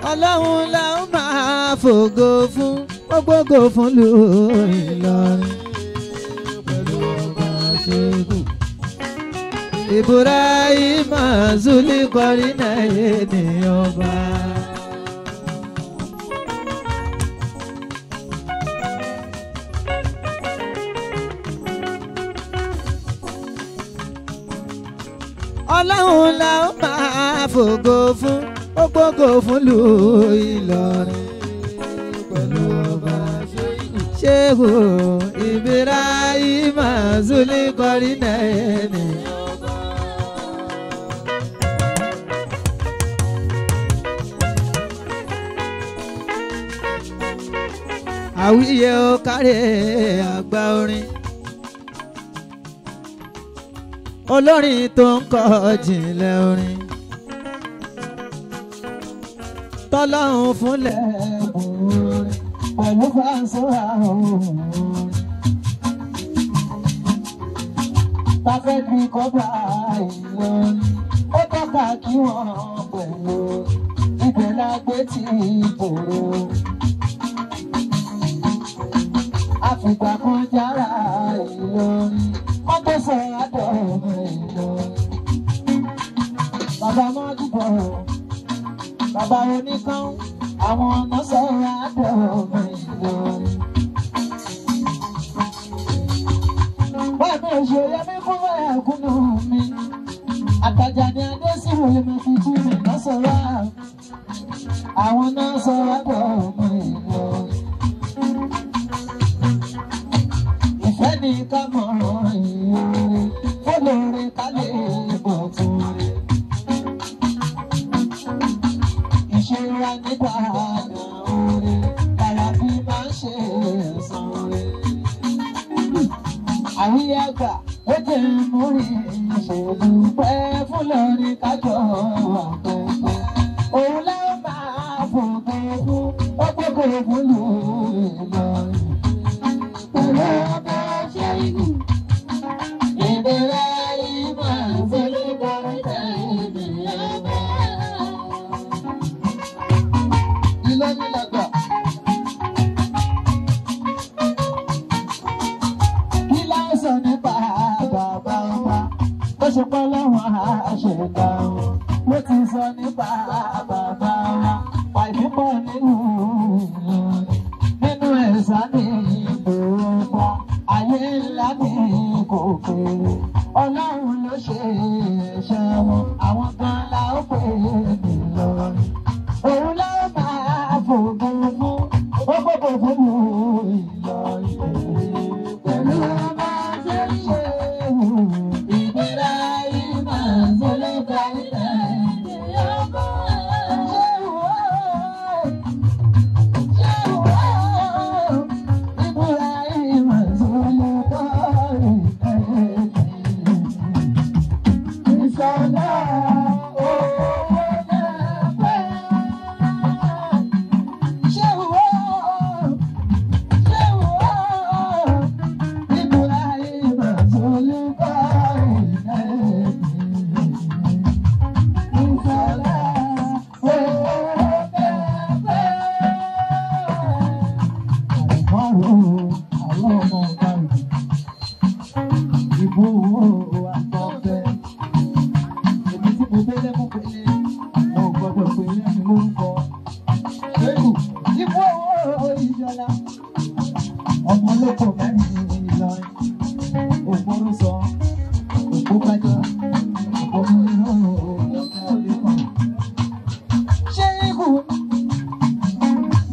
Ọlọ́run la ó máa fògo fún gbogbo fún lu Ìlọrin pẹ̀lú ọba ṣẹ́gun Ibrahim Zulqarnain ní ọba. Ọlọ́run la ó máa fògo fún gbogbo fún lu Ìlọrin pẹ̀lú ọba ṣẹ́gun Ibrahim Zulqarnain ní ọba. Àwíyé ó kárẹ̀ àgbà orin olórin tó ń kọ jìnlẹ̀ orin tọ́lọ́hún fúnlẹ̀ orin pẹ̀lú fáṣọ́ra orin tafẹ́ fi kọ́ba Ìlọrin ó tọ́ka kí wọ́n pẹ̀lú ibẹ̀ lágbé tí ìbòrò àfìgbà kan jára Ìlọrin wọ́n tó sọ àdó Ìlọrin bàbá mọ́dúbọ̀ bàbá oníkan àwọn ọmọ sọ̀rọ̀ àdó Ìlọrin. Bàbá òṣèré mi fún ẹ̀kúnnú mi àtàjà ni adé sí wòye mi fi kú mi lọ́sọ̀rọ̀ àwọn náà sọ̀rọ̀ àdó Ìlọrin. Ìfẹ́ ni ká mọ̀ ìyóore fọlọ́rin ká lè bọ̀ tún rí. Ìṣera nígbà àgbà oore tààrà bí máa ń ṣe ẹ̀san rẹ̀. Àríyá àgbà ó jẹ́ mórí ìṣèlú pẹ́ fọlọ́rin kájọ wà pẹ́pẹ́. Òun láwọn máa fòkè fún ọgbẹ́kọ̀ọ́ fún lù Ìlọrin. Pẹ̀lú ọba ṣẹ́gun Ibrahim Zulqarnain ní ọba. Ìlọrin làgbà. Kí láìsàn nípa bàbá wa tó ṣe pọ́ lọ́wọ́ àṣẹ̀dá wọn. Mo ti sọ nípa bàbá wa pàìfipọ̀ nínú Ìlọrin. Nínú ẹ̀sà ní ìgbòho ayé ńlá ní kò kéré. Ọlọ́run ló ṣe ẹ̀ṣẹ̀ wọn àwọn kan la ó pè ní Ìlọrin. Òun ló máa fògo fún gbogbo fún Ìlọrin. Pẹ̀lú ọba ṣẹ́gun Ibrahim Zulqarnain ní ọba. Ibrahim Zulqarnain ìṣọ̀lá owó lẹ́fẹ̀ẹ́. Ṣé wò Ibrahim Zulqarnain ìṣọ̀lá owó lẹ́fẹ̀ẹ́. Àwọn ọmọ ọ̀gá ìbò àtọ̀fẹ́. Èmi tí mo gbé lẹ́mú pélé, mo gbọ́dọ̀ pé lẹ́nu lórúkọ. Ṣéèkù ìbò Ìṣọ̀lá. Ọmọ olóko mẹ́rin Ìlọrin. Ògbóró sọ, ògbó kájọ, ògbó nínú ọ̀gá olùkọ́. Ṣéèkù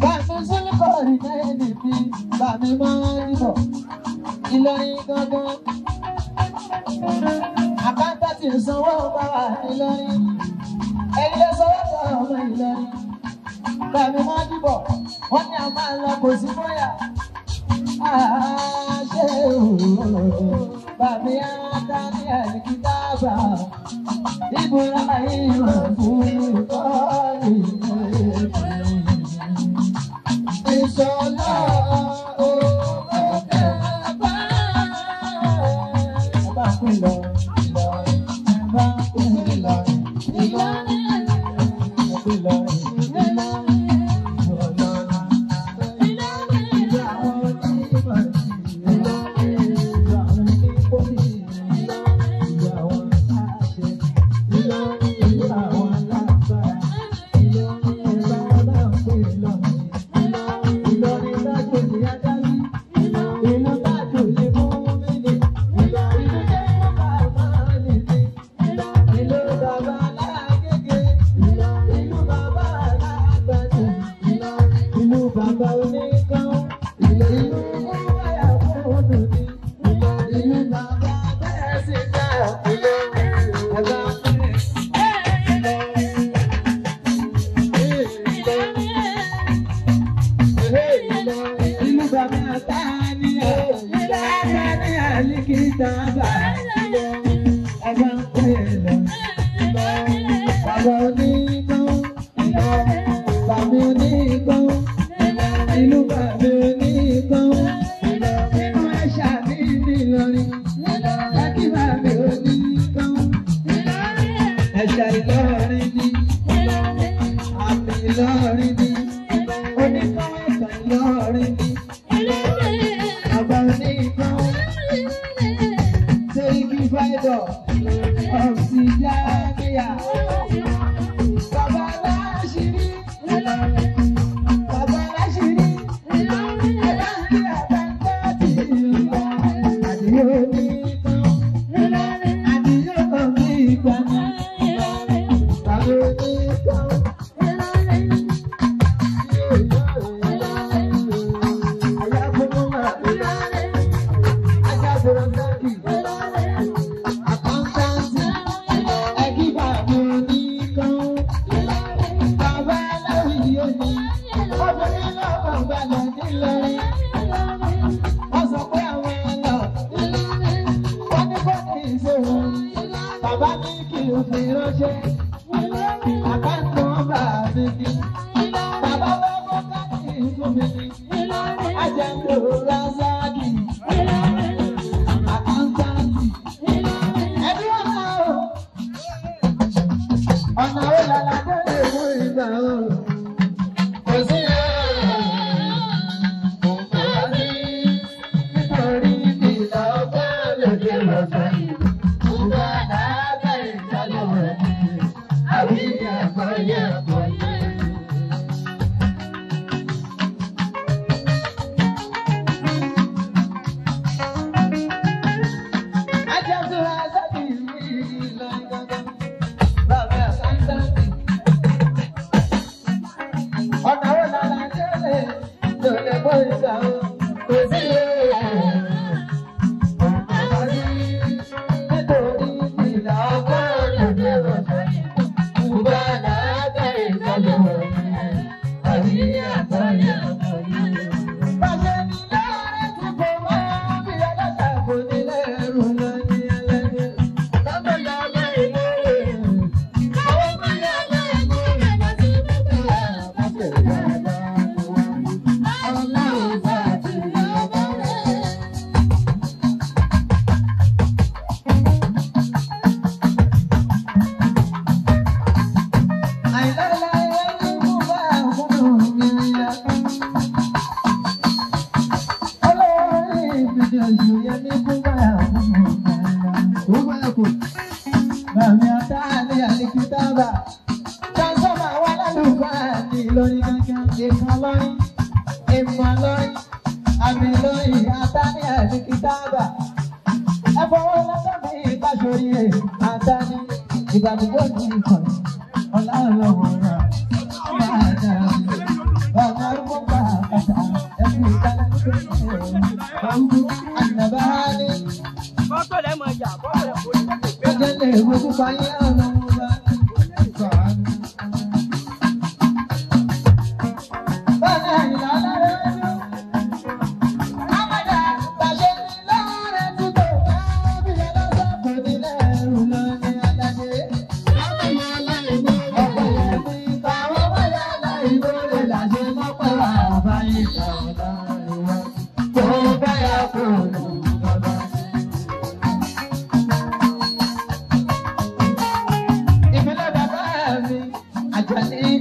bàmí Zulqarnain mi, bàmí máa ń bọ̀. Ìlọrin gangan. Àkáńtà ti sanwó bá wà Ìlọrin. Ẹni lè sanwó bá ọmọ Ìlọrin. Bàmí máa dìbò. Wọ́n ní a máa lọ kò sí bóyá. Ṣé bàmí Adání Àlìkítàbà. Ibrahim Zulqarnain. Ìṣọ̀lá Ìlọrin.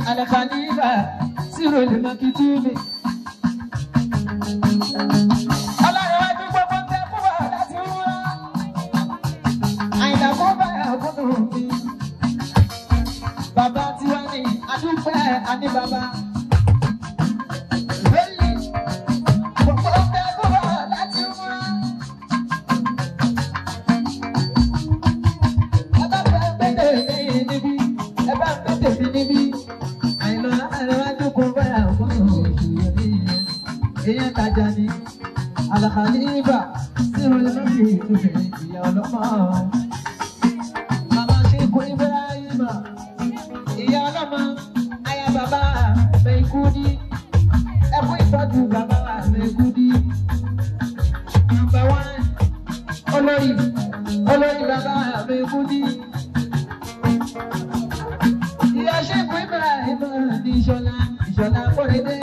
Alakani Khalifa Siro lè má kí tú mi. Ọlọ́run wá dúpọ̀ fún tẹ́ fún wa láti wúrà. Àyìnlá kó bá àkókò mi. Bàbá tiwa ni adúpẹ́ àní bàbá. Al-Khalifa Siro lè má kí tú mi ìyá ọlọ́mọ. Màmá Sheikh Ibrahim ìyá ọlọ́mọ aya bàbá Maikudi ẹkú ìtọ́jú bàbá Maikudi. Number 1 olórí bàbá Maikudi. Ìyá Sheikh Ibrahim ní Ìṣọ̀lá Kórèdé.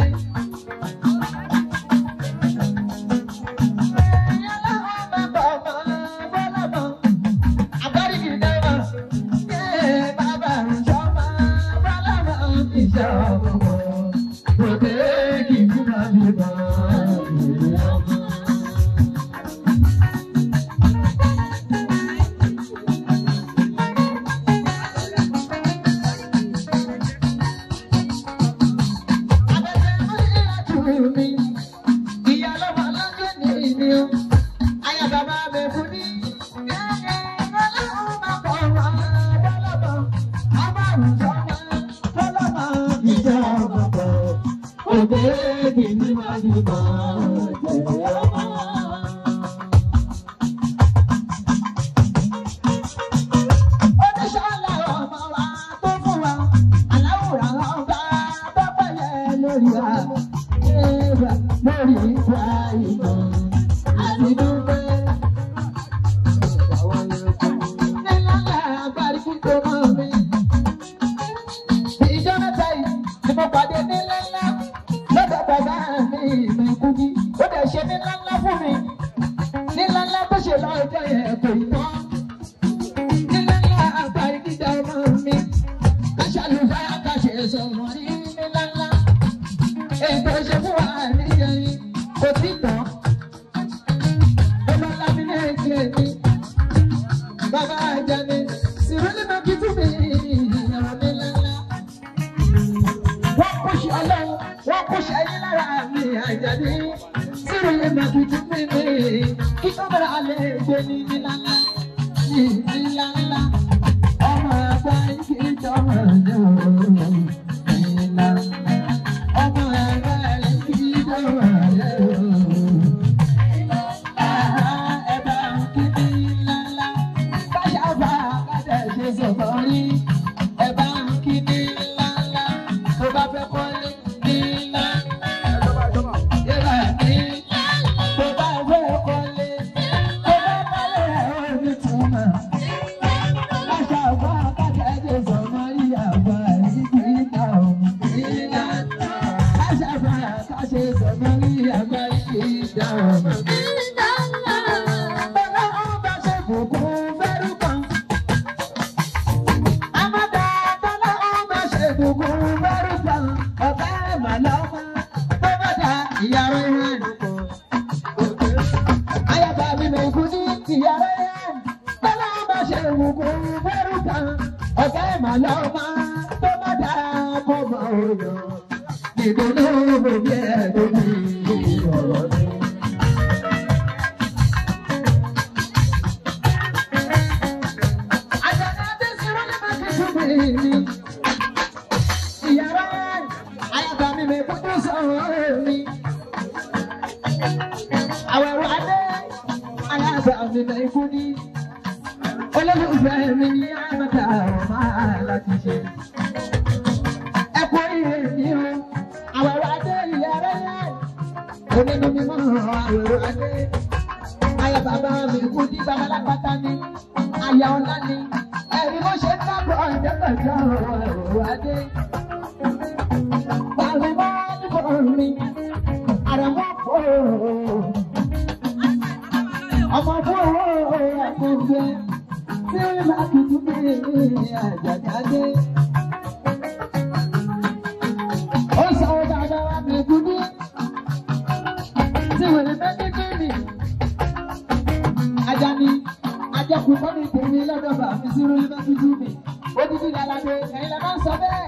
sí lálàdé ẹ̀yin lè máa ń sọ bẹ́ẹ̀.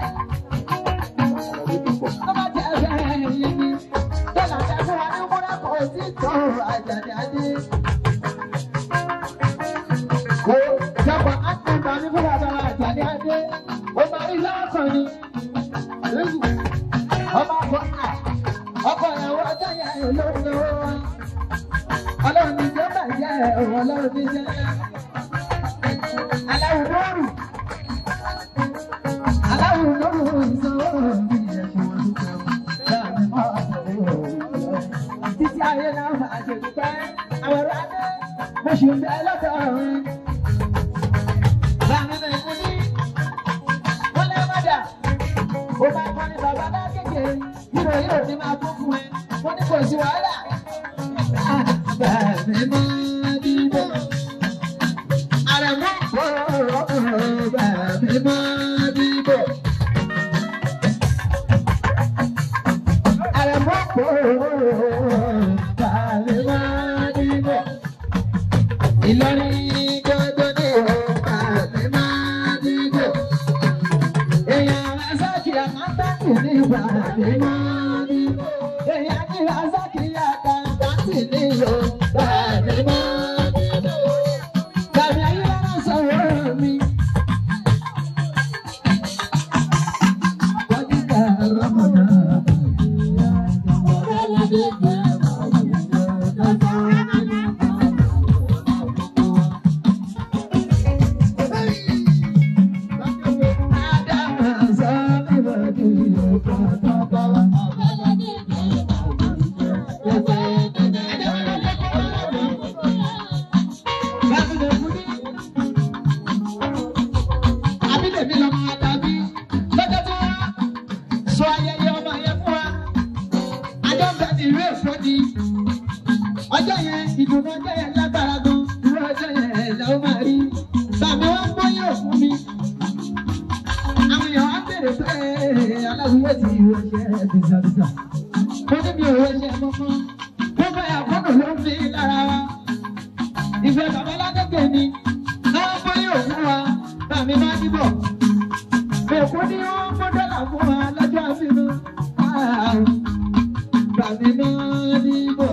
tó bá jẹ́ bẹ́ẹ̀ yìí ni tó làjẹ́ fún wa ní múra kò sí tó àjàdí adé. kò jọ̀pọ̀ àtúntà ní fún bàbá àjàdí adé ó máa rí lọ́kàn ni. ọba fọ́ ọkọ̀ ìyàwó ọjọ́ yẹn ló ń lọ. Ọlọ́run ní jẹ́ bàjẹ́ òun Ọlọ́run ní jẹ́ aláwọ̀ lóru ìsanwó mi ẹ̀ṣẹ̀ wọn dúpẹ́ láàrin mọ́ ọ̀sẹ̀ títí ayé náà máa ṣe dúpẹ́ àwọn ọ̀rọ̀ adé mo ṣì ń bẹ lọ́dọ̀ọ̀rin láàrin náà ikú ní wọ́n lé mọ́dà ó máa kọ́ ní bàbá bá kékeré yíro ní máa kún fún ẹ wọ́n ní kò sí wàhálà. Bàbá máa dìbò. Àrẹ̀mọ́ bàbá máa dìbò. Àrẹ̀mọ́ bàbá máa dìbò. Ìlọrin gbọ́dọ̀ ní bàbá máa dìbò. Èèyàn Azaki Àmátàkì ní bàbá máa dìbò. Èèyàn kí Azaki Àkà. Nílò bàbá máa dìbò. Bàbá ayé lára sọ̀rọ̀ mi. Wọ́n ti ká rọ́mọ̀nà. Ọjọ́ yẹn ìdùnnú ọjọ́ yẹn lágbára gan, irú ọjọ́ yẹn là ó máa rí. Bàbá wa ń gbóyè òkú mi. Àwọn èèyàn á bèrè pé aláwùjọ ti wọṣẹ́ bìsàbìsà. Mo ní mi ò wọṣẹ́ mọ́mọ́. Wọ́n bá àkọ́kọ́ ló ń fi lára wa. Ìfẹ́ bàbá lágbègbè ni. Àwọn gbóyè òkú wa, bàmí máa dìbò. Òkú ni wọ́n mú dọ́là fún wa lọ́jọ́ àfihàn. Bàmí máa dìbò.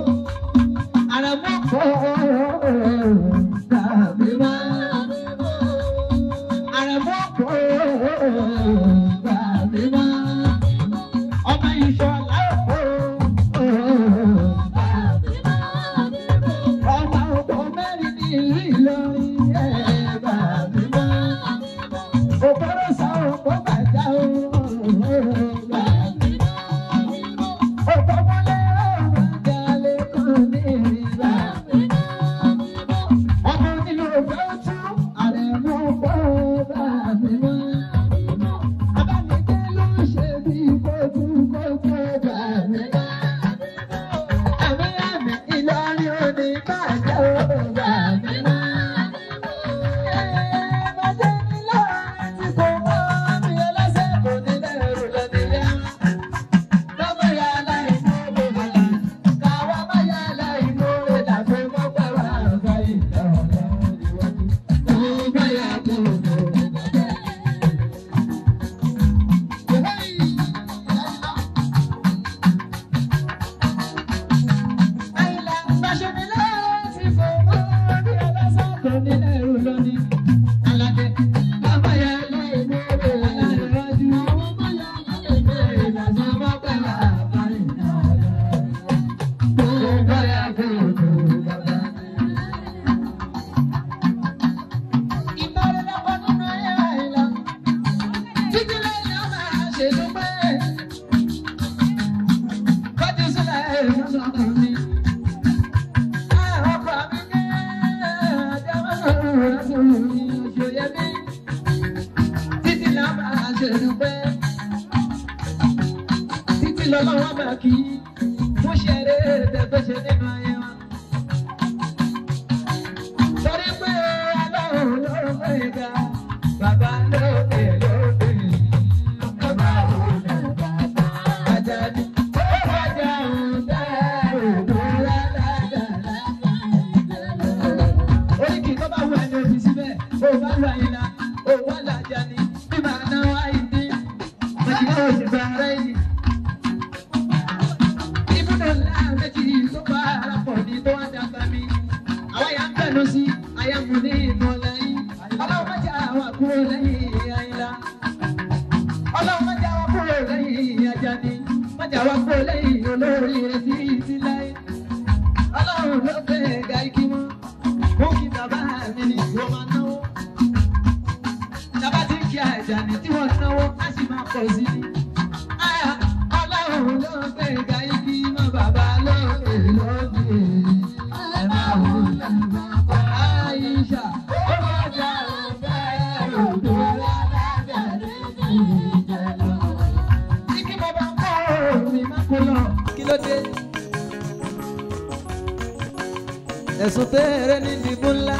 ẹ̀sùn tẹ́ẹ̀rẹ́ ní ìdìbò ńlá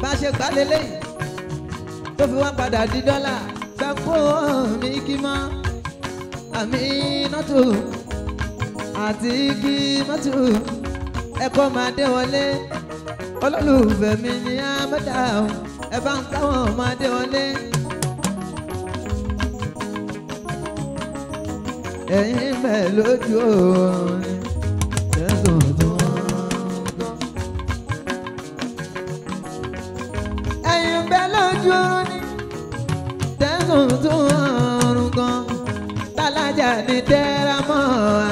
bá ṣe gbà lélẹ́yìn tó fi wá padà di dọ́là gbàgbó mi kí mọ́ àmì nọ́tò àti kí mọ́tò ẹ̀kọ́ máa dé wọlé olólùfẹ́ mi ní àmọ́dá ẹ bá ń káwọn máa dé wọlé. ẹ̀yin bẹ̀ lójú orin tẹ̀sán tó ẹ̀yin bẹ̀ lójú orin tẹ̀sán tó ọrùn kan tálájà ní tẹ́rámọ́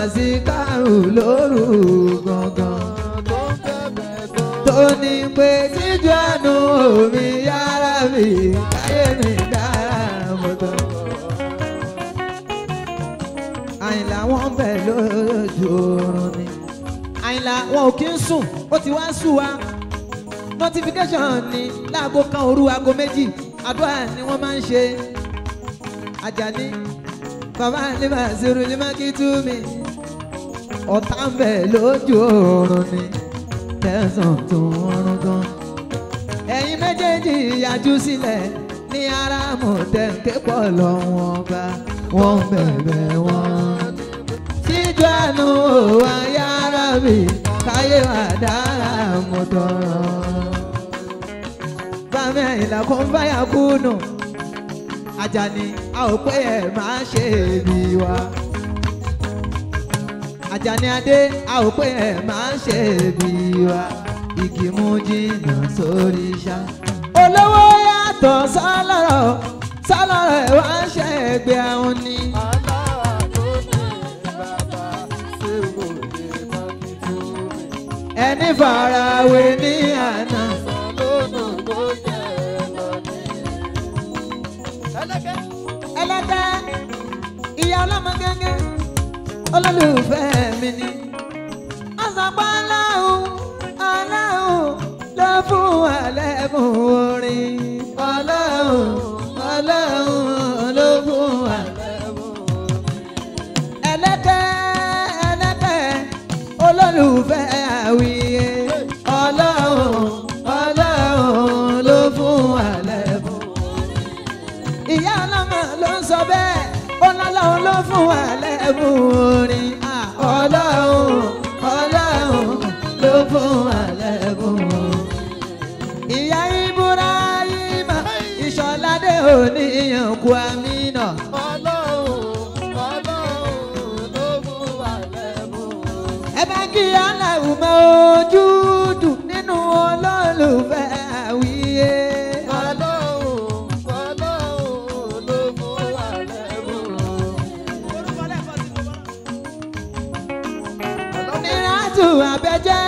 àsìkárù lóru gangan tó ní pé síjú àánú omi yára mi káyé mi dára mọ́tò. Àyìnlá wọn bẹ̀ lójú oorun ni Àyìnlá wọn ò kí ń sùn ó ti wá sùn wá notification ni láago kan òru aago méjì àdúrà ni wọ́n máa ń ṣe. Àjàní bàbá lima zero lima kí tú mi ọ̀tá ń bẹ̀ lójú oorun ni tẹ̀sán tó ọrùn gan. Ẹ̀yin méjèèjì yájú sílẹ̀ ní ara mọ̀tẹ́ǹkẹ́ pọ̀ lọ́wọ́n bá wọ́n bẹ̀bẹ̀ wọ́n. síjú àánú wa yára mi káyé wà dára mo tọrọ. bámi Àyìnlá kò ń báyà kúnnù Àjàní a ò pé ẹ̀ máa ṣe bí wa. Àjàní Adé a ò pé ẹ̀ máa ṣe bí wa. igi mú jìnnà sórí ṣá. olówó yàtọ̀ sọ́lọ́rọ̀ sọ́lọ́rọ̀ ẹ̀ wá ń ṣe ẹgbẹ́ àwọn ni. ẹni farawé ní àná. ẹlẹ́dẹ́ ìyá ọlọ́mọ gẹ́gẹ́ olólùfẹ́ mi ni. ọ̀sánpá aláhùn aláhùn ló fún wa lẹ́bùn orin. aláhùn aláhùn ló fún wa lẹ́bùn orin. ẹlẹ́dẹ́ olólùfẹ́ àwíyé. ọlọ́run ọlọ́run ló fún wa lẹ́bùn orin. ìyá ọlọ́mọ ló ń sọ bẹ́ẹ̀ ọlọ́run ló fún wa lẹ́bùn orin. ọlọ́run ọlọ́run ló fún wa lẹ́bùn orin. ìyá Ibrahima Ìṣọ̀ládé oníyàn kú Amínà. kí aláwọ̀ mọ ojú dùn nínú olólùfẹ́ àwíyé. ọlọ́run ló fún wa lẹ́bùn. Níràtù Àbẹ́jẹ́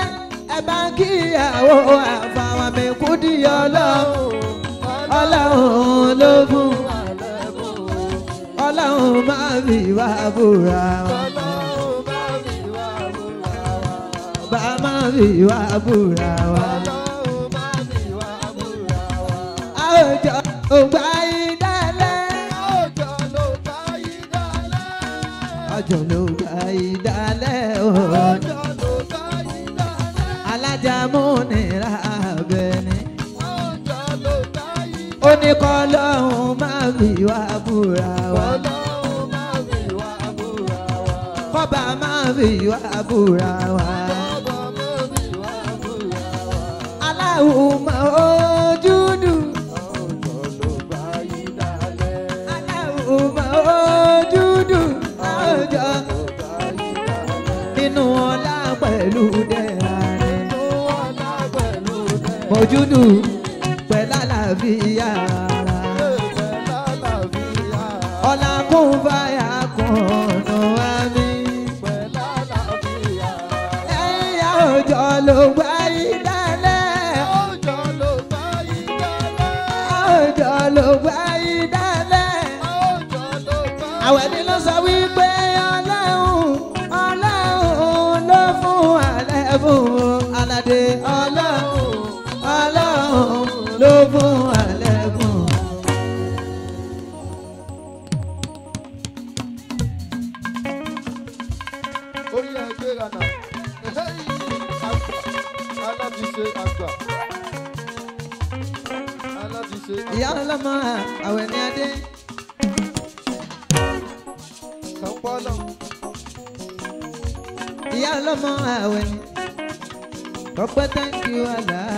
ẹ bá kí ìyàwó àfàwọn mẹ́kúndì ọlọ́run ló fún wa lẹ́bùn. ọlọ́run máa fi wá búra wọn. bá máa fi wá búra wa. àwùjọ ògbà ìdálẹ́. àjọ ló gbà ìdálẹ́. alájà múnira Àbẹ̀ní. ó ní kọ́ lọ́hùn máa fi wá búra wa. kọ́ba máa fi wá búra wa. aláwọ̀ mọ ojú dùn. pẹ̀lú dẹ́ra ni. Mọ̀júdù pẹ̀lú àlàáfíà ara. Ọlá kún fàyà kùnú wá mi. Ẹ̀yà òjò ló gbá ìdálẹ̀. Òjò ló gbá ìdálẹ̀. Àwẹ̀ ni ló sọ wípé Ọlọ́run ló fún alẹ́ fún aládé. Ọlọ́run ló fún alẹ́ fún. Orí ẹgbẹ́ ìrànà alábìṣe àgbà. Ìyá ọlọ́mọ àwẹ̀ ní adé. Ìyá ọlọ́mọ àwẹ̀ ní. Ọpẹ́ thank you Allah,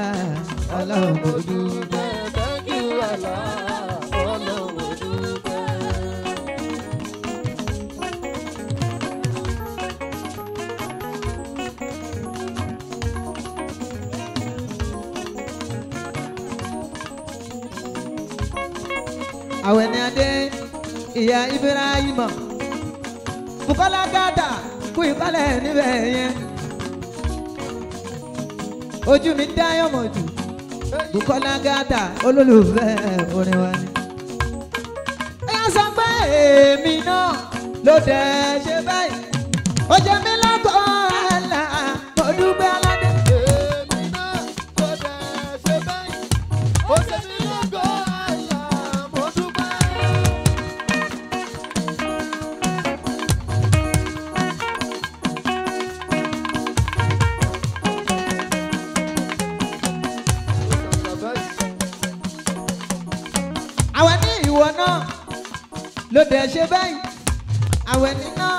Ọlọ́run mo dúpẹ́. Thank you Allah, Ọlọ́run mo dúpẹ́. Àwẹ̀ ní adé. Ìyá Ibrahima Bukola Gada kú ìkálẹ̀ níbẹ̀ yẹn. Ojú mi dá yọ̀mọ̀ jù Bukola Gada olólùfẹ́ orin wa ni. Ẹ̀yà sọ pé èmi náà ló dẹ̀ ṣe báyìí. Ó jẹ mí lọ́kọ̀ọ́ àlà mo dúpẹ́ aládé. Èmi náà ló dẹ̀ ṣe báyìí. Ó jẹ mí lọ́kọ̀ọ́ àlà mo dúpẹ́. Àwẹ̀ ní ìwọ náà ló dẹ̀ ṣe báyìí. Àwẹ̀ ní náà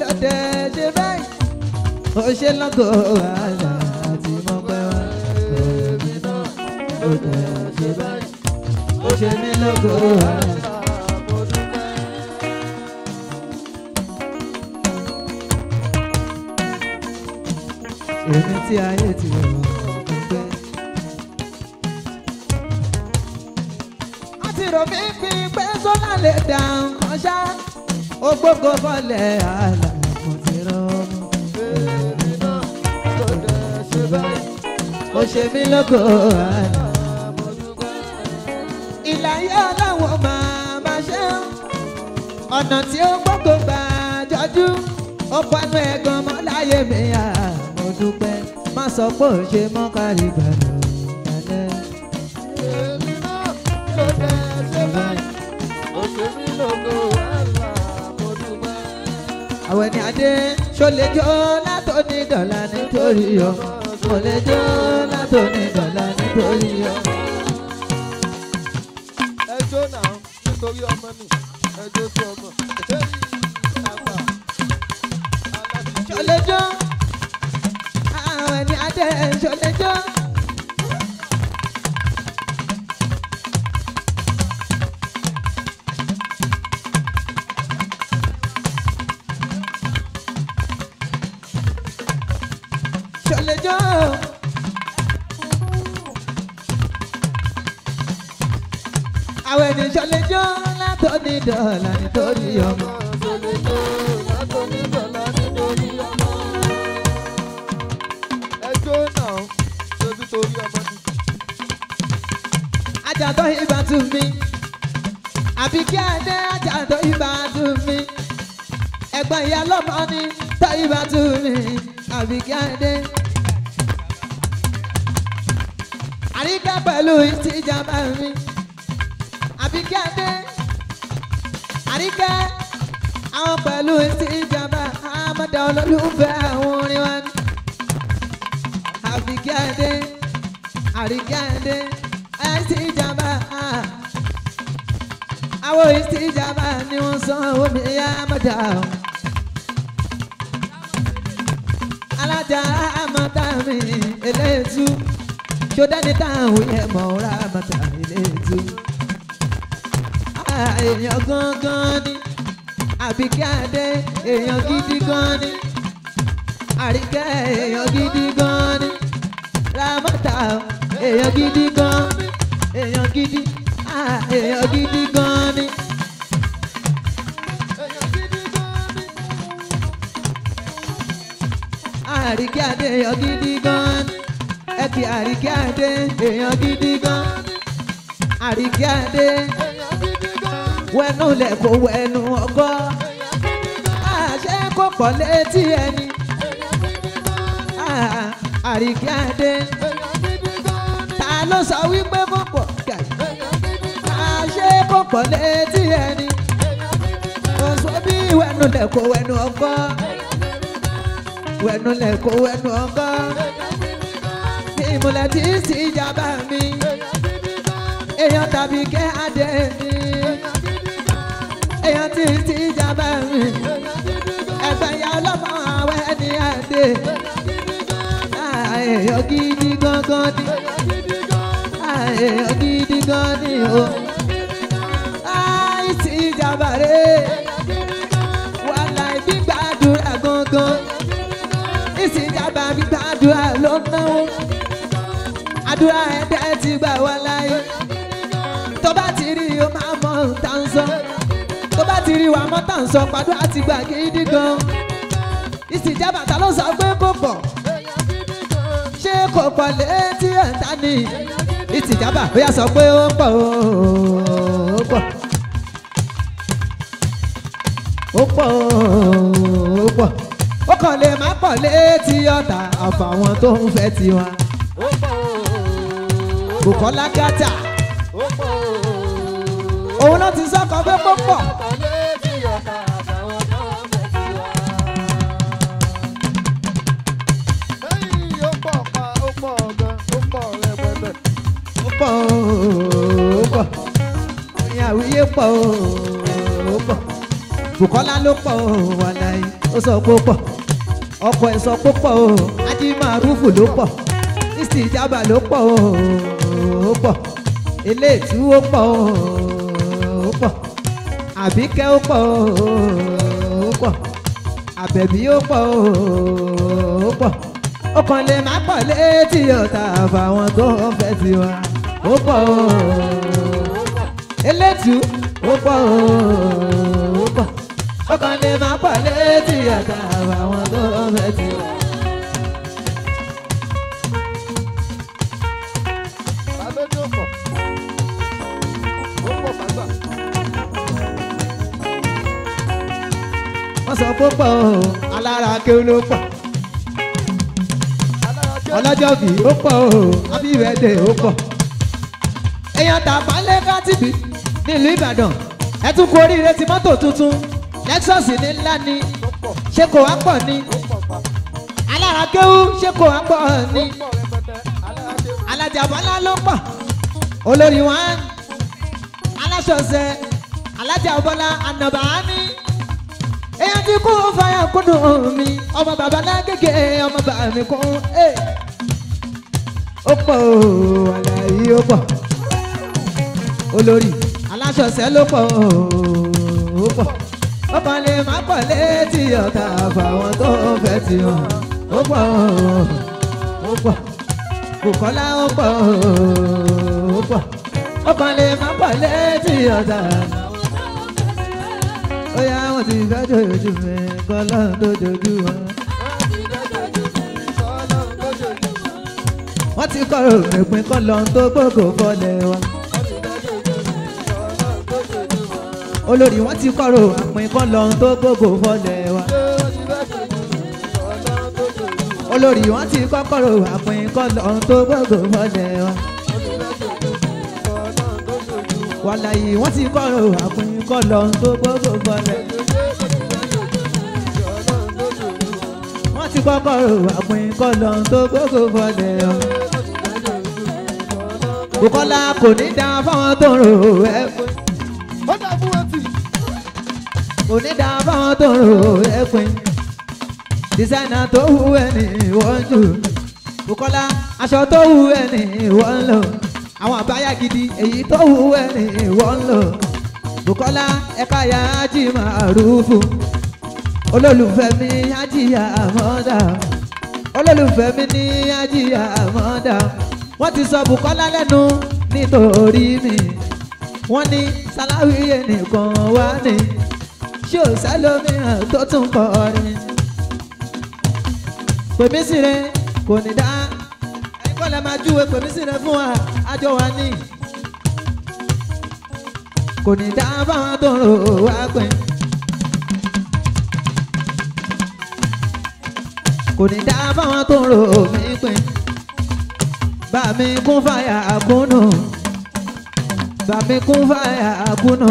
ló dẹ̀ ṣe báyìí. Ó ṣe lọ́gọ̀ àlà àti mọ́pẹ́ wá. Èmi náà ló dẹ̀ ṣe báyìí. Ó ṣe mí lọ́gọ̀ àlà. Èmi tí ayé ti rọ̀ pẹ́. Àti rò mí pín pé sọ́nà lè dà nǹkan ṣá. Ó gbogbo bọ́lẹ̀ àlà kò ti rọ́ọ̀mù. Èmi náà ló dẹ̀ ṣe báyìí. Ó ṣe mí lógo àlà. Mo dúpẹ́. Ìlàyé ọlọ́wọ́ máa ṣe ń. Ọ̀nà tí ó gbogbo gbà jọjú. Ó panu ẹ̀gàn mọ́ láyé mi à. Mo dúpẹ́ má sọ pé ò ṣe mọ́ kárí gbàdúrà lálẹ́. Èmi náà ló dẹ̀ ṣe báyìí. Ó ṣe mí lógo àlà mo dúpẹ́. Àwẹ̀ ní adé ṣó lè jó látòní dọ̀là nítorí ọmọ. Mo lè jó látòní dọ̀là nítorí ọmọ. Ẹjọ́ náà nítorí ọmọ nì. Ẹjọ́ tó ọmọ. Àgbà alábìṣe. Ṣó lè jó. Àwẹ̀ ní adé ṣó lè jó. Ṣó lè jó. Àwẹ̀ ní ṣó lè jó látòní dọ̀là nítorí ọmọ. Ẹjọ́ náà ṣe nítorí ọmọ nì. Àjàtọ̀ ibà tù mí. Àbí kí adé àjàtọ̀ ibà tù mí. Ẹ̀gbọ́n ìyá lọ́mọ ni tọ́ ibà tù mí. Àbí kí adé. Àríkẹ́ pẹ̀lú ìtìjàmbá mi. Àbí kí adé. Àríkẹ́ àwọn pẹ̀lú ìtìjàmbá. Àmọ́dá olólùfẹ́ àwọn orin wa ni. Àbí kí adé. Àríkẹ́ adé. Ìtìjàmbá. Àwọn ìtìjàmbá ni wọ́n san owó mi yá mọ́jà o. Alájà àmọ́ta mi eléètú. Ṣọdẹ́ni táwọn yẹn mọ̀ ọ́ra àmọ́ta eléètú. Èèyàn gangan ni Àbíkẹ́ Adé, èèyàn gidi gan ni. Àríkẹ́ èèyàn gidi gan ni. Ramọ́ta èèyàn gidi gan ni. Èèyàn gidi èèyàn gidi gan ni. Àríkẹ́ Adé èèyàn gidi gan ni. Ẹ kí Àríkẹ́ Adé èèyàn gidi gan ni. Àríkẹ́ Adé wẹnu lẹ̀kọ́ wẹnu ọgọ́. Àṣẹ kò pọ̀ létí ẹni. Àríkẹ́ Adé ta ló sọ wípé kò pọ̀ gàdí. Àṣẹ kò pọ̀ létí ẹni. Oṣù bí wẹnu lẹ̀kọ́ wẹnu ọgọ́. Wẹnu lẹ̀kọ́ wẹnu ọgọ́. Ní ìmúlẹ̀ tí sì jábá mi. Èèyàn tàbí kẹ́ Adé mi. Èèyàn tí sì jábá mi. Ẹgbẹ́ ya ọlọ́mọ àwẹ̀ ní Adé. Èèyàn gidi gangan ni. Èèyàn gidi gan ni o. Àìsí jábá rẹ̀. Wàhálà ìgbàdúrà gangan. Ìsìnjàmbá gbígbàdúrà ló náwó. Àdúrà ẹ̀dẹ̀ ti gbà wá láyé. Tó bá ti rí o máa mọ tá ń sọ. Tó bá ti rí wa mọ́ tá ń sọ pàdúrà ti gbà gidi gan. Ìsìnjàmbá ta ló sọ pé kò pọ̀. Ṣé kò pọ̀ létí ẹ̀ta ni? Ìsìnjàmbá ó yá sọ pé ó pọ̀ ó pọ̀. Ó pọ̀ ó pọ̀. Ó kàn lè má pọ̀ létí ọ̀tá àfàwọn tó ń fẹ́ tiwa. Bùkọ́lá Gàtà òun ló ti sọ́kọ̀ pé kó pọ̀. Ó pọ̀ ó pọ̀. Ìyá àwíyé pọ̀ ó pọ̀. Bùkọ́lá ló pọ̀ wàláyé ó sọ pé ó pọ̀. Ọkọ̀ ẹ̀ sọ pé ó pọ̀ o. Ajímàrúfù ló pọ̀. Ìsìnjàmbá ló pọ̀ ó pọ̀. Eléètú ó pọ̀ ó pọ̀. Àbíkẹ́ ó pọ̀ ó pọ̀. Àbẹ̀bí ó pọ̀ ó pọ̀. Ó kàn lè má pọ̀ létí ọ̀tá àfàwọn tó ń fẹ́ tiwa. Ó pọ̀ ó. Eléètú ó pọ̀ ó pọ̀. Ó kàn lè má pọ̀ létí ọ̀tá àfàwọn tó ń fẹ́ tiwa. Wọ́n sọ pé pọ̀ o, alára ké ló pọ̀. Ọlọ́jọ́ bí ó pọ̀ o, happy birthday ó pọ̀. Èèyàn tàpá lé kátìbí nílùú Ìbàdàn. Ẹ tún kú oríire ti mọ́tò tuntun. Lexus ní ńlá ni. Ṣé kò wá pọ̀ ni? Alára kéwú ṣé kò wá pọ̀ ni? Alájà Bọ́lá ló pọ̀. Olórí wọn. Aláṣọ̀ṣẹ́. Alájà Bọ́lá ànàbà ní. Èèyàn ti kú fàyà kúndùn mi. Ọmọ bàbá lágége ọmọ bàbá mi kún. Ó pọ̀ o, àlàyé ó pọ̀. Olórí Aláṣọ̀ṣẹ́ ló pọ̀ ó pọ̀. Ó kàn lè má pọ̀ létí ọ̀tá àfàwọn tó ń fẹ́ tiwọn. Ó pọ̀ ó pọ̀. Bùkọ́lá ó pọ̀ ó pọ̀. Ó kàn lè má pọ̀ létí ọ̀tá. Ó yá wọ́n ti fẹ́ jòjò mi kọ́ lọ́n tó jojú wọn. Wọ́n ti kọ́rọ̀ ìpín kọ́ lọ́n tó gbogbo fọ́lẹ̀ wa. Olórí wọ́n ti kọ́rọ̀ ìpín kọ́ lọ́n tó gbogbo fọ́lẹ̀ wa. Olórí wọ́n ti kọ́kọ́rọ̀ ìpín kọ́ lọ́n tó gbogbo fọ́lẹ̀ wa. Wàláyé wọ́n ti kọ́rọ̀ ìpín kọ́ lọ́n tó gbogbo fọ́lẹ̀. Wọ́n ti kọ́kọ́rọ̀ ìpín kọ́ lọ́n tó gbogbo fọ́lẹ̀ wa. Bùkọ́lá kò ní dá fáwọn tó ń rò ẹ́ pé. Kò ní dá fáwọn tó ń rò ẹ́ pé. Dísáínà tó wù ẹ́ ní wọ́n jù. Bùkọ́lá aṣọ tó wù ẹ́ ní wọ́n lò. Àwọn àbáyá gidi èyí tó wù ẹ́ ní wọ́n lò. Bùkọ́lá ẹ̀ka ya Ajímàrúfù. olólùfẹ́ mi ajíyà àmọ́dá olólùfẹ́ mi ní ajíyà àmọ́dá wọ́n ti sọ Bùkọ́lá lẹ́nu nítorí mi wọ́n ní Sàláwíyé nìkan wá ní ṣé ò sẹ́lómìíràn tó tún kọrin pèmí sí rẹ kò ní dá ẹ̀yin kọ́ lẹ máa júwe pèmí sí rẹ fún wa àjọ wa ní kò ní dá báwọn tó ń rò wá pẹ́ kò ní dá báwọn tó ń rò mí pẹ́ bá mi kún fàyà àkúnnù bá mi kún fàyà àkúnnù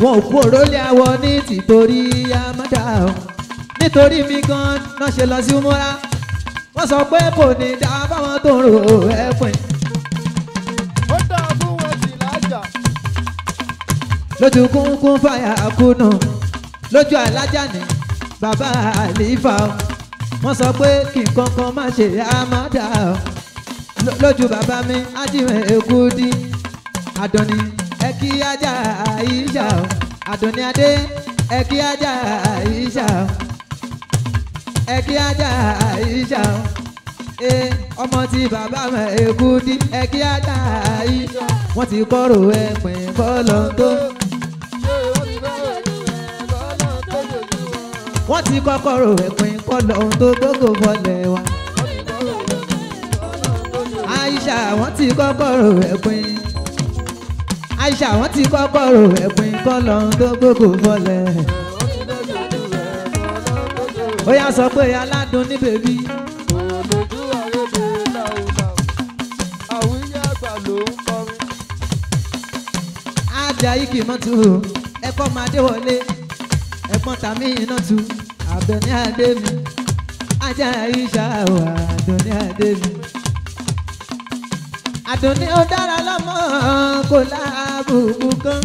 wọn ò kú òrólé àwọ ní tìtorí àmọ́dá nítorí mi gan náà ṣe lọ sí múra wọ́n sọ pé kò ní dá báwọn tó ń rò ẹ́ pẹ́. ó dà fún wọn sí lájà. lójú kúnkún fàyà àkúnnù lójú alájà ní bàbá àlífà wọ́n sọ pé kí nǹkankan má ṣe àmọ́dá lójú bàbá mi ájíwẹ̀ Èkúdí Àdùnní ẹ̀kí ajá Àìṣà Àdùnní adé ẹ̀kí ajá Àìṣà ẹ̀kí ajá Àìṣà ọmọ tí bàbá mi Èkúdí ẹ̀kí ajá Àìṣà wọ́n ti kọ́rò ẹ̀pìn bọ́ọ̀lù tó. wọ́n ti kọ́kọ́rò ẹ̀pìn bọ́ọ̀lù tó gbogbo bọ́ọ̀lẹ̀ wa. Àìṣà wọ́n ti kọ́kọ́rò ẹ̀pìn Àìṣà wọ́n ti kọ́kọ́rò ẹ̀pìn bọ́ọ̀lù tó gbogbo bọ́ọ̀lẹ̀. ó yá sọ pé aládùn ní bèbí. ajá ikì mọ́tò ẹ̀kọ́ máa dé wọlé ẹ̀pọ́n tàmí iná tu Àbẹ̀ní adé mi ajá Àìṣà wà Àdùnní adé mi. Àdùnní ó dára lọ́mọ kò láàbùkù kan.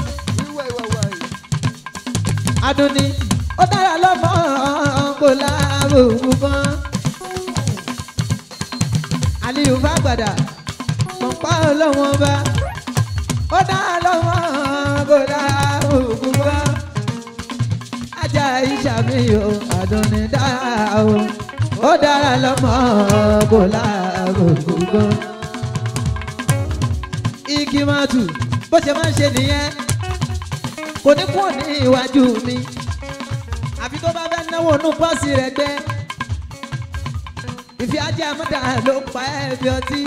Àdùnní ó dára lọ́mọ kò láàbùkù kan. Aliyu Fagbada pọ̀npá ọlọ́wọ́n bá ó dára lọ́mọ kò láàbùkù kan. Ajá Àìṣà mi o Àdùnní dára o ó dára lọ́mọ kò láàbùkù kan. Igi máa tù bó ṣe máa ń ṣe nìyẹn kò ní kúrò ní iwájú mi àfi tó bá fẹ́ náwó inú pọ́ọ̀sì rẹ̀ gbẹ́ ìfẹ́ ajé àmọ́dá ló pa ẹ́ bí ọtí.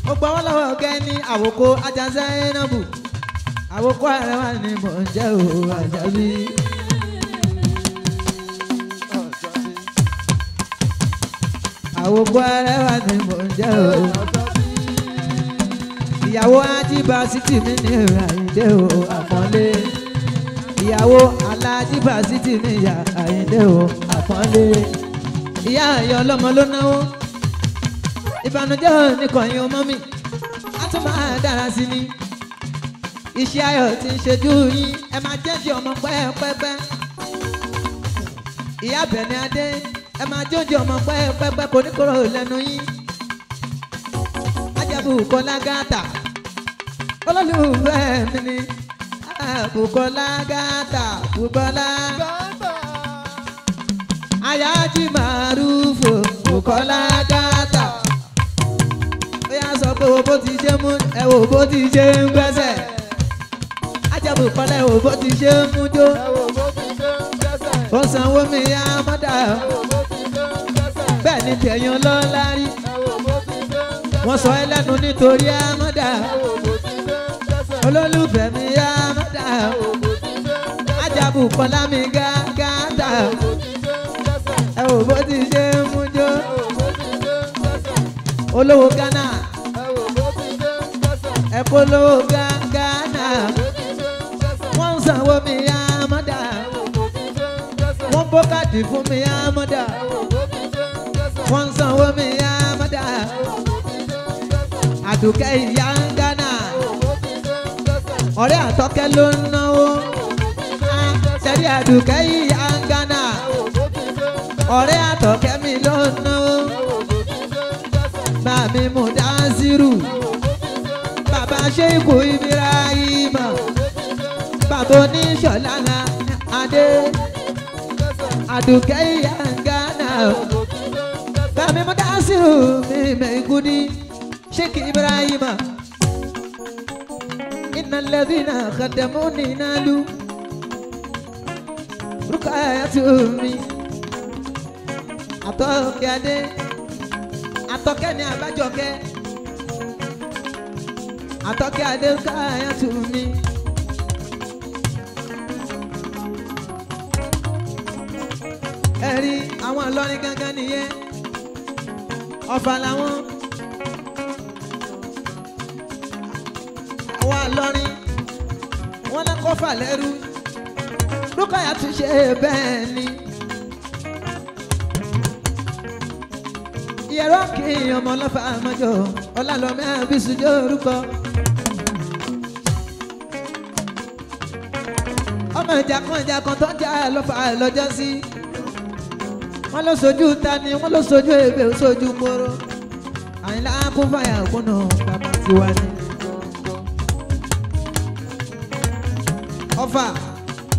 ó gbọ́ wọ́n lọ́wọ́ gẹ́ ní àwòkọ́ ajá Zainabu àwòkọ́ Arẹwà ni mò ń jẹ́ o Àjàbí. àwòkọ́ Arẹwà ni mò ń jẹ́ o. ìyàwó Ajíbásítì mi ní Àyìndé o àpọ́nlé. ìyàwó Alájíbásítì mi ìyá Àyìndé o àpọ́nlé. ìyá ẹ̀yọ́ ọlọ́mọ ló náwó. ìbànújẹ́ oníkànnì ọmọ mi á tún máa dára sí ni. iṣẹ́ ayọ̀ tí ń ṣojú yín ẹ máa jẹ́jẹ́ ọmọ pẹ́ẹ́pẹ́pẹ́. ìyá Àbẹ̀ní adé ẹ máa jóúnjẹ ọmọ pẹ́ẹ́pẹ́pẹ́ kò ní kúrò lẹ́nu yín. Bùkọ́lá Gàtà olólùfẹ́ mi ni Bùkọ́lá Gàtà Bùkọ́lá Ayaji Marufu Bùkọ́lá Gàtà. ó yá sọ pé wo bó ti ṣe mú ẹ wò bó ti ṣe ń gbẹ́sẹ̀. Ajá Bùkọ́lá ẹ wò bó ti ṣe ń mú jó. ó sanwó mi yá mọ́dà bẹ́ẹ̀ ni tẹ̀yàn lọ́la rí. wọ́n sọ ẹ́ lẹ́nu nítorí àmọ́dá olólùfẹ́ mi àmọ́dá Ajá Bùkọ́lá mi Gàtà ẹ wò bó ti ṣe ń mú jó. olówó Ghana ẹ kó lówó Ghana wọ́n ń sanwó mi àmọ́dá wọ́n bókàdì fún mi àmọ́dá wọ́n ń sanwó mi àmọ́dá. Àdùkẹ́ ìyá ń Ghana ọ̀rẹ́ Àtọ́kẹ́ ló ń náwó. Ṣẹ́rí Àdùkẹ́ ìyá ń Ghana ọ̀rẹ́ Àtọ́kẹ́ mi ló ń náwó. Màmí Mùdásírù bàbá Ṣéìkù Ibrahim bàbá oníṣọ̀lá adé Àdùkẹ́ ìyá Ghana bàmí Mudasiru mi Maikudi Sheikh Ibrahim innal ladhina khadamuni nalu Rukayatu mi Àtọ́kẹ́ adé Àtọ́kẹ́ ní Àbájọkẹ́ Àtọ́kẹ́ adé Rukayatu mi. Ẹ̀rí àwọn Ìlọrin gangan nìyẹn Ọ̀fà làwọn àwọn Ìlọrin wọn náà kọ́fà lẹ́rú Rukayatu ṣe bẹ́ẹ̀ ni ìyẹ̀rọ kì í ọmọ ọlọ́fà àmọ́jọ Ọlálọ́mí Àbísújó orúkọ ọmọ ìjàkan tó ń jà lọ́fà lọ́jọ́ sí. Wọ́n lọ sojú tani wọ́n lọ sojú ebè sojú moro Àyìnlá kún fàyà òkúnnà bàbá tiwa ni. Ọ̀fà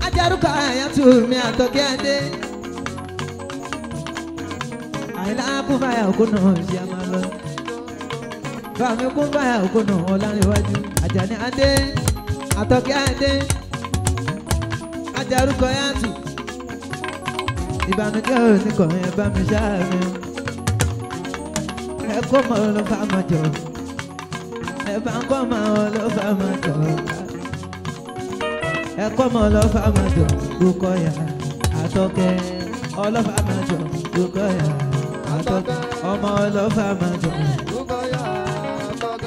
ajárúkọ Rukayatu mi Àtọ́kẹ́ adé Àyìnlá kún fàyà òkúnnà ṣe a máa lọ bàmí kún fàyà òkúnnà Ọlárẹ̀wájú Àjàní adé Àtọ́kẹ́ adé ajárúkọ Rukayatu. Ìbànújẹ́ oníkan ẹ bá mi ṣáàmì ẹ kó mọ ló fà má jọ ẹ bá ń kọ́ mọ ló fà má jọ ẹ kọ́ mọ ló fà má jọ Rukaya Àtọ́kẹ́ ọlọ́fà má jọ Rukaya Àtọ́kẹ́ ọmọ ọlọ́fà má jọ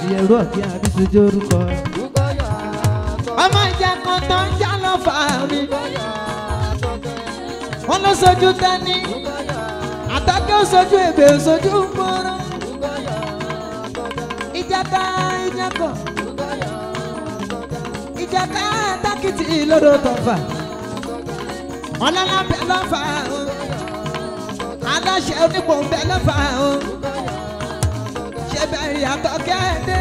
ìyẹ̀rú ọ̀kí Àbísújó orúkọ ọmọ ìjà kan tó ń jà lọ́fà mi. Wọ́n lọ sojú tani Àtọ́kẹ́ sojú ebè sojú mọ́rọ́ ìjàkà tákìtì lọ́dọ̀ tọ̀fà ọlọ́lá bẹ̀ lọ́fà o aláṣẹ onípò bẹ̀ lọ́fà o ṣe bẹ̀rẹ̀ Àtọ́kẹ́ dé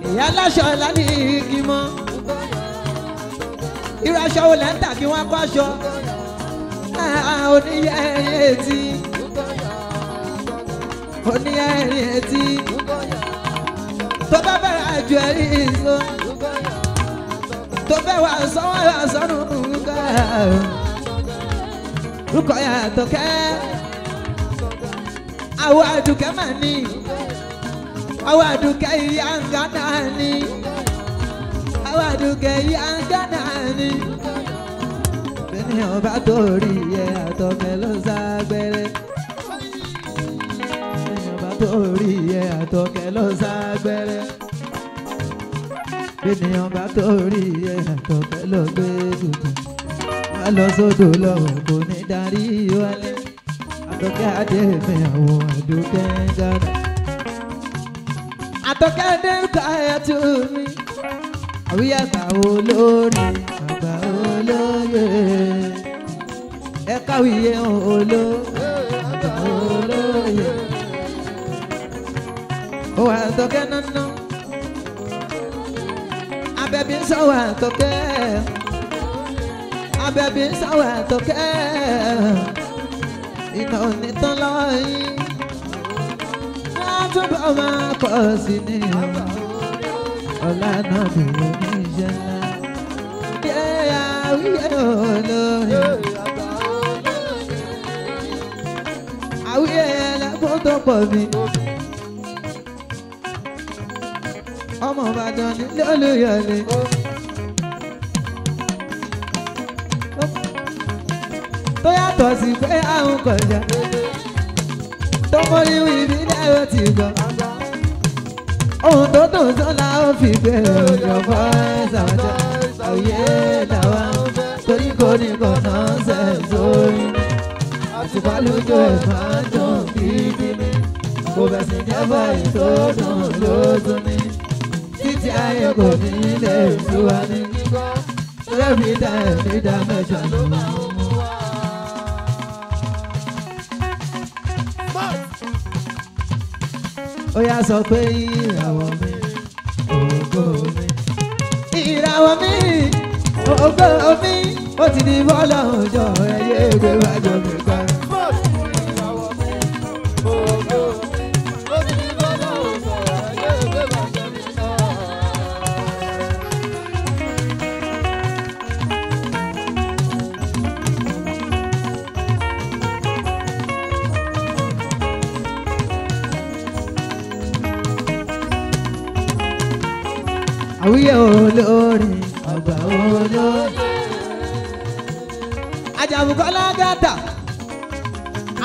ìyá aláṣọ ìlànà igi mọ́. Irú aṣọ wo lẹ́ ń tà kí wọ́n kọ́ aṣọ oníyẹ̀rìn etí oníyẹ̀rìn etí tó bá bẹ̀rẹ̀ àjò ẹ̀rí ìṣó tó bẹ̀ wá sọ́wọ́ wá sọ́nù Rukaya Àtọ́kẹ́ àwọn Àdùkẹ́ mà ní àwọn Àdùkẹ́ ìyá Ghana ní àwọn Àdùkẹ́ ìyá Ghana ní. Bẹ́ẹ̀ni ọba torí ẹ Àtọ́kẹ́ ló ságbẹ́rẹ́. Bẹ́ẹ̀ni ọba torí ẹ Àtọ́kẹ́ ló ságbẹ́rẹ́. Bẹ́ẹ̀ni ọba torí ẹ Àtọ́kẹ́ ló gbé tuntun. Wá lọ sódò lọ́wọ́ kò ní darí wálé. Àtọ́kẹ́ adé mi àwọn Àdùkẹ́ Ghana. Àtọ́kẹ́ adé Rukayatu mi. Àwíyá àgbà olórí àgbà olóyè ẹ káwíyé oló àgbà olóyè ó wà Àtọ́kẹ́ nánà abẹ́bí ń sọ̀wọ́ Àtọ́kẹ́ abẹ́bí ń sọ̀wọ́ Àtọ́kẹ́ iná onítàn lọ́wọ́ yín wọ́n túbọ̀ máa pọ̀ sí ní ọ̀la náà bèrè ní iṣẹ́ ńlá. Àwíyé olórí àwíyé ẹlẹ́kùn tó pọ̀ mi. Ọmọ Ìbàdàn nílé Olúyọ̀lé. Tó yàtọ̀ sí pé àwọn kọjá tó mọ́ríwí ìbílẹ̀ ó ti gbọ́. Ohun tó dùn tó la ó fi gbé ìjọba ìsàwọ̀jọ́ àwíyé làwa torí kò ní kọ̀nà ṣẹ̀ sórí ni àtìpálójó ẹ̀ máa dùn gidi ni kò bẹ̀ sí jẹ́bọ̀ ètò dùn lóṣù ni títí ayé kò ní lè sú wa ní kíkọ́ lẹ́bí dá ẹ̀mí dá mẹ́jọ ló máa ń mú wá. Ó yá sọ pé ìràwọ̀ mi ìràwọ̀ mi ògo mi ó ti di bọ́ọ̀lù òjò ẹ̀yẹ ìgbé wájú mi kan. Àwíyé olórin ọgbà olórin Àjàbùkọ́lá gàtà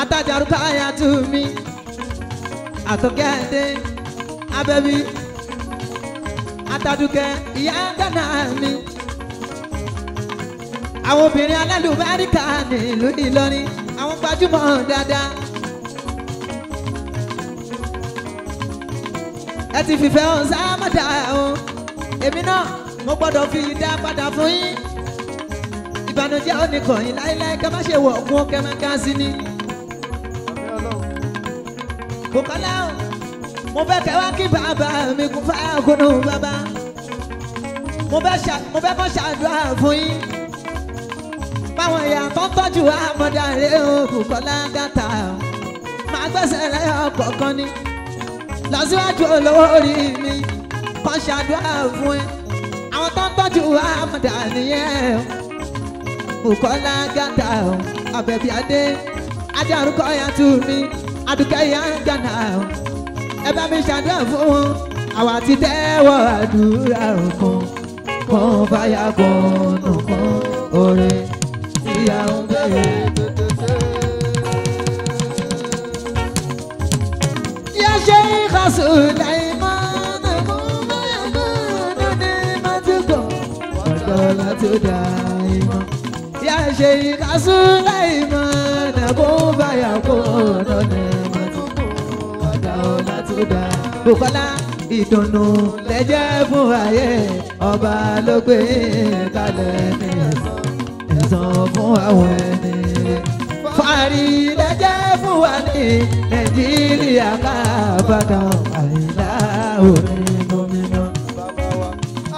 àtàjàrúkọ àyàtú mi àtọkẹ́dé abẹ́bí àtàdùkẹ́ ìyá gánà mi àwọn obìnrin alálùbáríkà nílùú Ìlọrin àwọn gbajúmọ̀ dáadáa ẹ ti fìfẹ́ hàn sáàmàdà o èmi náà mo gbọ́dọ̀ fi dá padà fún yín ìbànújẹ́ ò ní kàn yín láéláé ká má ṣe wọ̀ ọ̀gbun kẹ́ máa ká sí ni. Bùkọ́lá o mo fẹ́ kẹ́ wá kí bàbá mi kún fáyà kúnnú bàbá mo fẹ́ kọ́ ṣàdúrà fún yín báwọn èèyàn tó ń tọ́jú àmọ́dá rẹ̀ o Bùkọ́lá gàtà máa gbẹ́sẹ̀ lẹ́yọ̀ kọ̀ọ̀kan ni lọ́síwájú olówó orí mi kọ́ ṣàdúrà fún ẹ àwọn tó ń tọ́jú àmọ́dá nìyẹn Bùkọ́lá gàtà Àbẹ̀bí Adé Àjàrúkọ àyàtú mi Àdùkẹ́ ìyá gánà ẹ bá mi ṣàdúrà fún wọn àwa ti tẹ́wọ́ àdúrà kan kan fàyà kan nùkan oore ìyá ń bẹ̀rẹ̀. Yá ṣe ìkàsù láìmọ́ nàmú báyàmọ́ lóde mọ́tòkọ̀ ọ̀dọ́ láti dá ìmọ̀. Yá ṣe ìkàsù láìmọ́ nàmú báyàmọ́ lóde mọ́tòkọ̀ ọ̀dọ́ láti dá. Bùkọ́lá ìdùnnú lẹ́jẹ́ fún ayé ọba ló gbé kalẹ̀ ní ẹ̀san fún àwọn ẹni. Fàárí lẹ́jẹ́ fún wa ní Nàìjíríà kábàdàn àìlá orin gómìnà.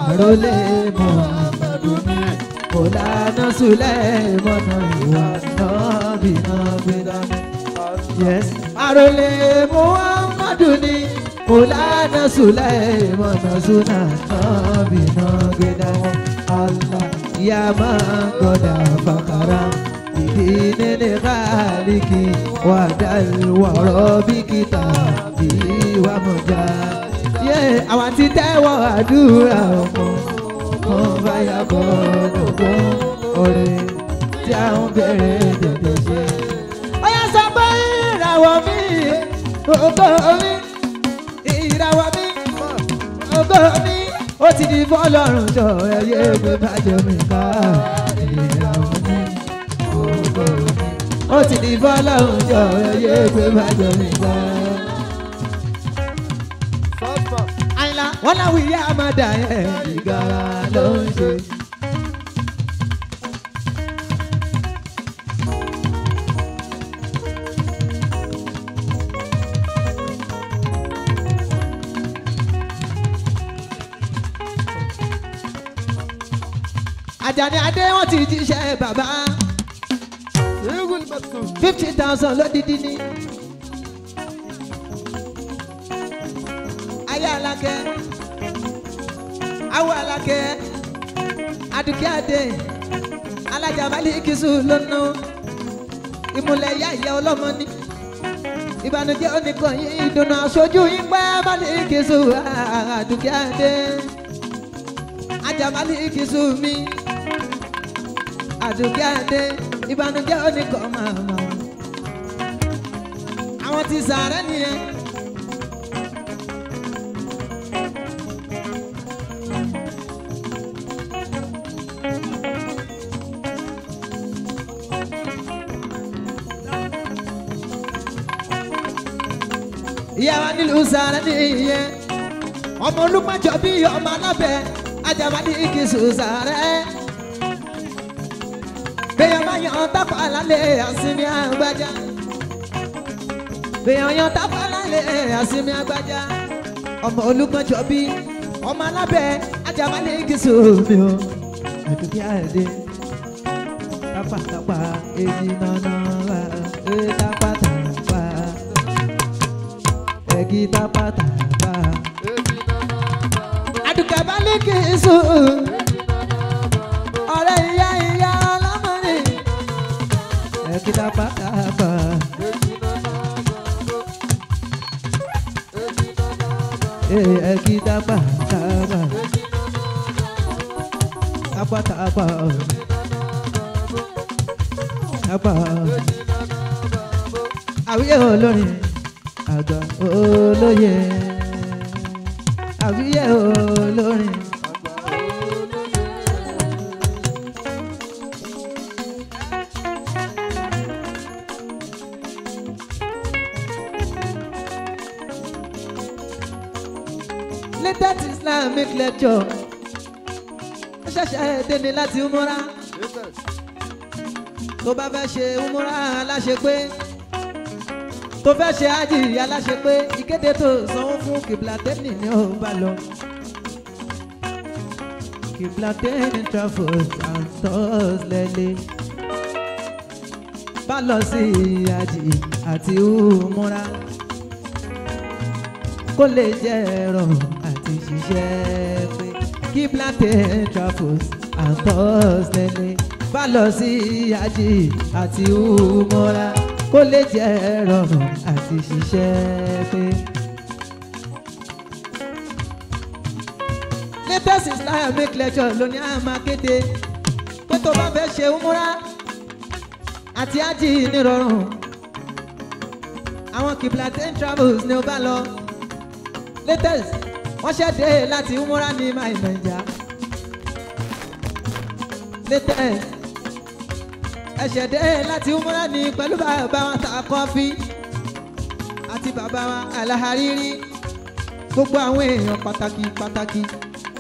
Àrólé Muhammadu ní Mọ̀lánà Sùlẹ́mọ̀nà ìwà náà bìnà gbẹdánù. Yes, àrólé Muhammadu ní Mọ̀lánà Sùlẹ́mọ̀nà Sùnà náà bìnà gbẹdánù. Allah ya man goda fakara bidini khaliki wa dal warabi kitabi wa moja ye àwa ti tẹ́wọ́ àdúrà ọmọ bá yà bọ́ lọ́gbọ́ ọ̀rẹ́ tí a ń bẹ̀rẹ̀ dèdè ṣe. Ó yá sọ pé ìràwọ̀ mi ògo mi ìràwọ̀ mi ògo mi ó ti di fọ́lọ́run jọ ẹyẹ gbé bàjẹ́ mi ká ìràwọ̀ mi ògo mi ó ti di fọ́lọ́run jọ ẹyẹ gbé bàjẹ́ mi ká. Àyìnlá wọn láwùí yá máa dà yẹn ìgara ló ń ṣe. Àjàní Adé wọ́n ti jíṣẹ́ bàbá 50,000 lódìdí ní. Ayé Alákẹ́ Awọ Alákẹ́ Àdùkẹ́ Adé Alájà Málíkì lónà ìmùlẹ̀ ìyá ìyá ọlọ́mọ ní ìbànújẹ́ oníkan yìí ìdùnnú aṣojú yín pẹ́ Málíkì Àdùkẹ́ Adé Àjà Málíkì mi Àdùkẹ́ Adé ìbànújẹ́ oníkan màmá àwọn ti sàárẹ̀ nìyẹn. Ìyá wa nílùú sàárẹ̀ nìyẹn ọmọ Olúmọ̀jọ bí ọmọ Alábẹ́ Àjà Málíkì sàárẹ̀. Bẹ́ẹ̀ máa yan tápà lálẹ́ àsinmi àgbájá. Bẹ́ẹ̀ yan tápà lálẹ́ àsinmi àgbájá. Ọmọ Olúmọ̀jọ bí ọmọ Alábẹ́ alájà máa ní kí sómi o àdúgbò àdé tápàtápà èjì nànà wá tápàtápà ẹ̀gì tápàtápà àdúgbò bá ní kí sómi ọ̀rẹ́ ìyá ìyá ọlọ́mọdé ẹ̀gì tápàtápà. Ẹ̀gì tápàtápà tápàtápà tápà àwíyé olórin àgbà olóye àwíyé olórin. Latest Islamic lecture ó ṣẹ̀ṣẹ̀ dé ní láti umura tó bá fẹ́ ṣe umura aláṣepé tó fẹ́ ṣe ájì aláṣepé ìkéde tó sanwó fún Kiblateni ni ó bá lọ Kiblateni Travels and Tours lẹ́lẹ́ bá lọ sí ájì àti umura kó lè jẹ́ rọrùn àti ṣiṣẹ́ pé Kiblateni Travels and Tours lẹ́lẹ́ bá lọ sí ájì àti umura kó lè jẹ́ rọrùn àti ṣiṣẹ́ pé. Latest Islamic lecture lóní àmà kéde pé tó bá fẹ́ ṣe umura àti ájì nírọ̀rùn àwọn Kiblateni Travels ni ó bá lọ. Latest wọ́n ṣẹ̀dé láti umura ní Naija. Latest ẹ̀ṣẹ̀dé láti umura ní pẹ̀lú bàbá wọn ta kọ́fí àti bàbá wọn Alhariri gbogbo àwọn èèyàn pàtàkì pàtàkì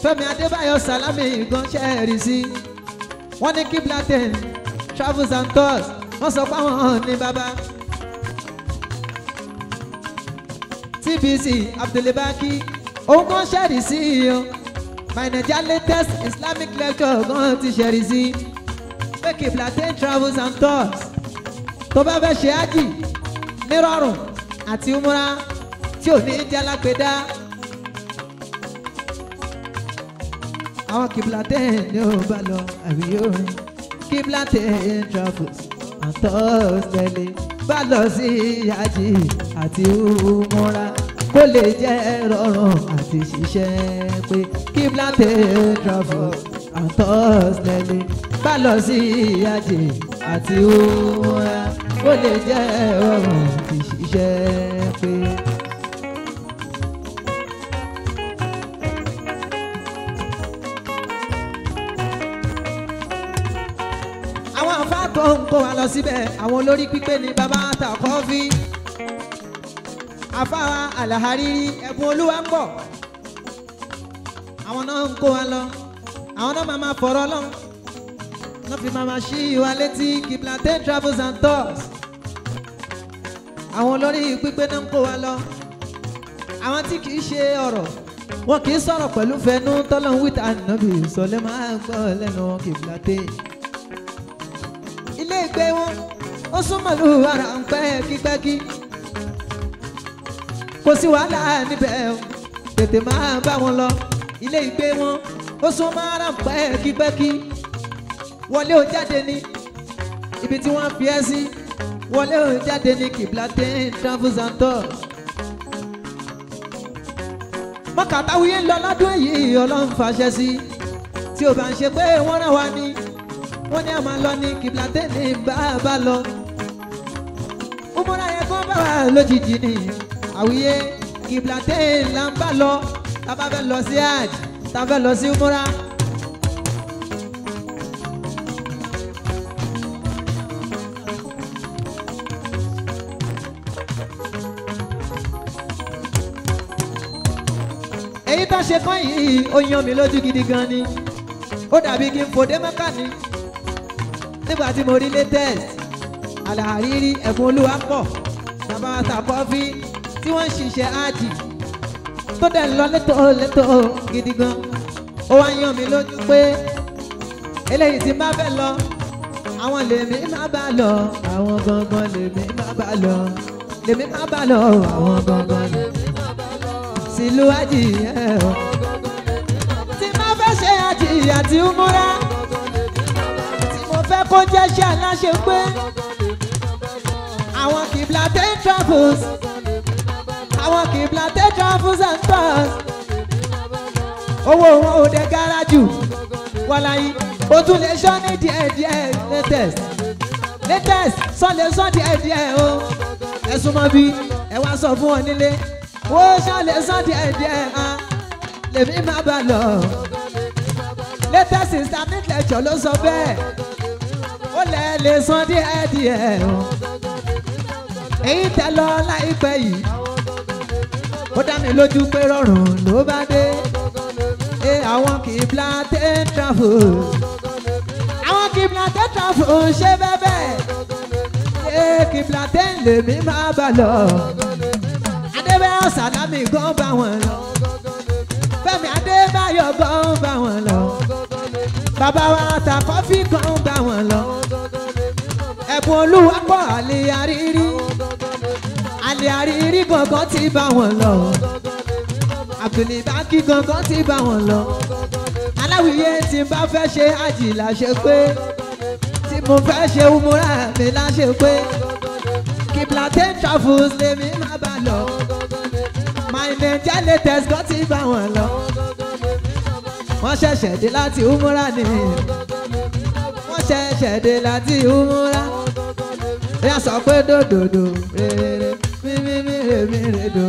Fẹ́mi Adébáyọ̀ Sálámì gan ṣẹ́ẹ̀rì sí wọ́n ní Kiblateni Travels and Tours wọ́n sọ pé àwọn ní bàbá. TBC Abdulbaki òun kan ṣẹ́ẹ̀rì sí o My Naija Latest Islamic lecture gan ti ṣẹ́ẹ̀rì sí pé Kiblateni Travels and Tours tó bá fẹ́ ṣe ájì nírọ̀rùn àti umura tí ò ní jẹ́ alágbèdá àwọn Kiblateni ni ó bá lọ àbíyó rìn Kiblateni Travels and Tours lẹ́lẹ́ bá lọ sí ájì àti umura kó lè jẹ́ rọrùn àti ṣiṣẹ́ pé Kiblateni Travels and Tours lẹ́lẹ́ bá lọ sí ájì àti umura kó lè jẹ́ rọrùn àti ṣiṣẹ́ pé. àwọn afáàkọ́ ń kó wa lọ síbẹ̀ àwọn olórí pípé ní bàbá ta kọ́fí afáwa Alhariri ẹ̀bùn olúwa ń bọ̀ àwọn náà ń kó wa lọ àwọn náà máa fọ̀rọ̀ lọ wọ́n fi máa ṣí wa létí Kiblateni Travels and Tours àwọn olórí pípé náà ń kó wa lọ àwọn tí kì í ṣe ọ̀rọ̀ wọn kì í sọ̀rọ̀ pẹ̀lú fẹnu tọ́lọ́hún wíta ànábì sọlẹ́ máa gbọ́ lẹ́nu Kiblateni ilé ìgbé wọn ó súnmọ́ lù ara ń pẹ́kípẹ́kí kò sí wàhálà níbẹ̀ tètè máa bá wọn lọ ilé ìgbé wọn ó súnmọ́ ara ń pẹ́kípẹ́kí wọlé ò jáde ní ibi tí wọ́n fi ẹ́ sí wọlé ò jáde ní Kiblateni Travels and Tours mọ́kàtàwíyé ń lọ lọ́dún èyí ọlọ́run fàṣẹ sí tí ò bá ń ṣe pé wọ́n rán wa ní wọ́n ní a máa lọ ní Kiblateni bá lọ umura yẹn kó bá wa lójijì ní àwíyé Kiblateni là ń bá lọ tá a bá fẹ́ lọ sí hajj tá a fẹ́ lọ sí umura. èyí tó ṣe kán yìí ó yan mi lójú gidi gan ni ó dàbí kí n fòdé mọ́kà ni nígbà tí mo rí Latest Alhariri ẹ̀bùn olúwa pọ̀ bàbá ta kọ́fí tí wọ́n ń ṣiṣẹ́ ájì tó dẹ̀ lọ létò gidi gan ó wá yán mi lójú pé eléyìí tí má fẹ́ lọ àwọn lèmi má bá lọ àwọn gangan lèmi má bá lọ lèmi má bá lọ àwọn gangan lèmi má bá lọ sílùú àjìyẹ o tí má fẹ́ ṣe àjìyà tí ó múra tí mo fẹ́ kó jẹ́ ṣe aláṣẹ pé àwọn Kiblatin Travels àwọn Kiblatin Travels and Tours owó wọn ò dé gáràjù wàláyé o tún lè sọ ní díẹ̀díẹ̀ latest sọ lè sọ díẹ̀díẹ̀ o ẹ súnmọ́ bí ẹ wá sọ fún ọ nílé ó ṣá lè sọ díẹ̀díẹ̀ lèmi má bà lọ latest islamic lecture ló sọ bẹ́ẹ̀ ó lè sọ díẹ̀díẹ̀ o èyí tẹ lọ láìpẹ́ yìí ó dá mi lójú pé rọrùn ló bá dé àwọn Kiblatin Travels àwọn Kiblatin Travels ṣe bẹ́ẹ̀ Kiblatin lèmi máa bá lọ Adébáyọ̀ Sàlámì gan bá wọn lọ Fẹ́mi Adébáyọ̀ gan bá wọn lọ bàbá wa ta kọfí gan bá wọn lọ Ẹ̀bùn Olúwapọ̀ àlè àrírí gangan ti bá wọn lọ Abdulbaki gangan ti bá wọn lọ Aláwìyé tí n bá fẹ́ ṣe àjì láṣẹ pé tí mo fẹ́ ṣe umura mi láṣẹ pé Kiblatin Travels lèmi má bá lọ My Naija latest gan ti bá wọn lọ wọ́n ṣẹ̀ṣẹ̀ dé láti umura ni wọ́n ṣẹ̀ṣẹ̀ dé láti umura yà sọ pé dòdòdò rere mímí rèmi rèdò.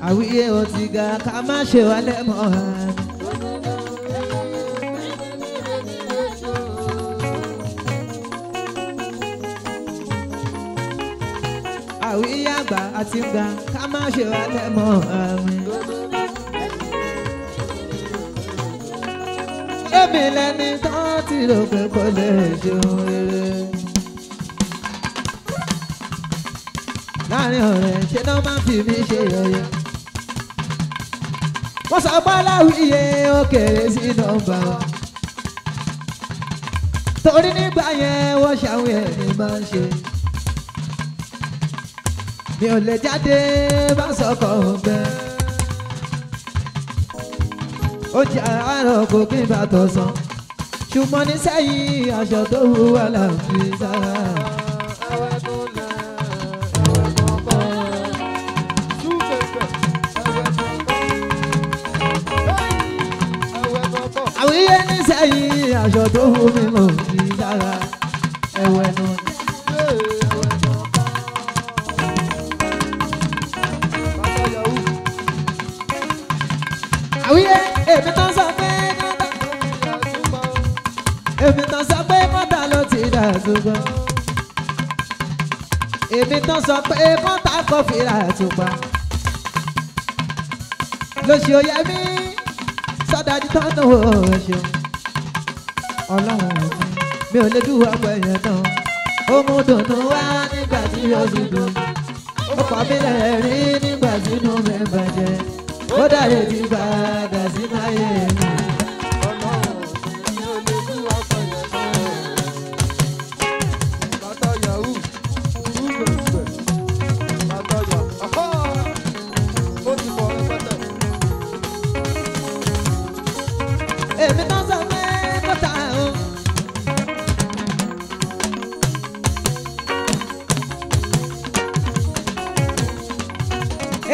Àwíyé ó ti ga ká má ṣe wálé mọ́ àmì. Àwíyé àgbà àti ga ká má ṣe wálé mọ́ àmì. Èmi lẹni tán ti rò pé kò lè ṣeun rere. Láàrin ọ̀rẹ́ ṣe náà máa ń fi mí ṣe yẹ̀yẹ́. Wọ́n sọ pé Aláwìyé ó kéré sí nọ́mbà wa. Torí nígbà yẹn wọ́n ṣàwọn ẹni máa ń ṣe. Mi ò lè jáde bá sọkọ̀ ọ̀gbẹ́. Ó jẹ́ àárọ̀ kò kí n bá tọ̀ sàn. Ṣùgbọ́n nísẹ́yìn aṣọ tó wúwo là ń fi sára. Àwíyé nísẹ́yìn aṣọ tó wú mi mò ń fi sára ẹ̀wẹ̀ nù. Àwíyé èmi tán sọ pé mọ́tà ló ti dà ṣùgbọ́n èmi tán sọ pé mọ́tà kọfí rà ṣùgbọ́n lóṣù oyè mi sọdájú tọ́nà oṣù ọlọ́run mi ò lè dúró ọgbà ẹ̀yẹ tán ó mú dùnú wá nígbà tí ó sì dùn ó pa mí lẹ́rìn nígbà tí inú mi bàjẹ́ ó dàrí ti padà sínú ayé mi. Èmi tán sọ pé mọ́tà o.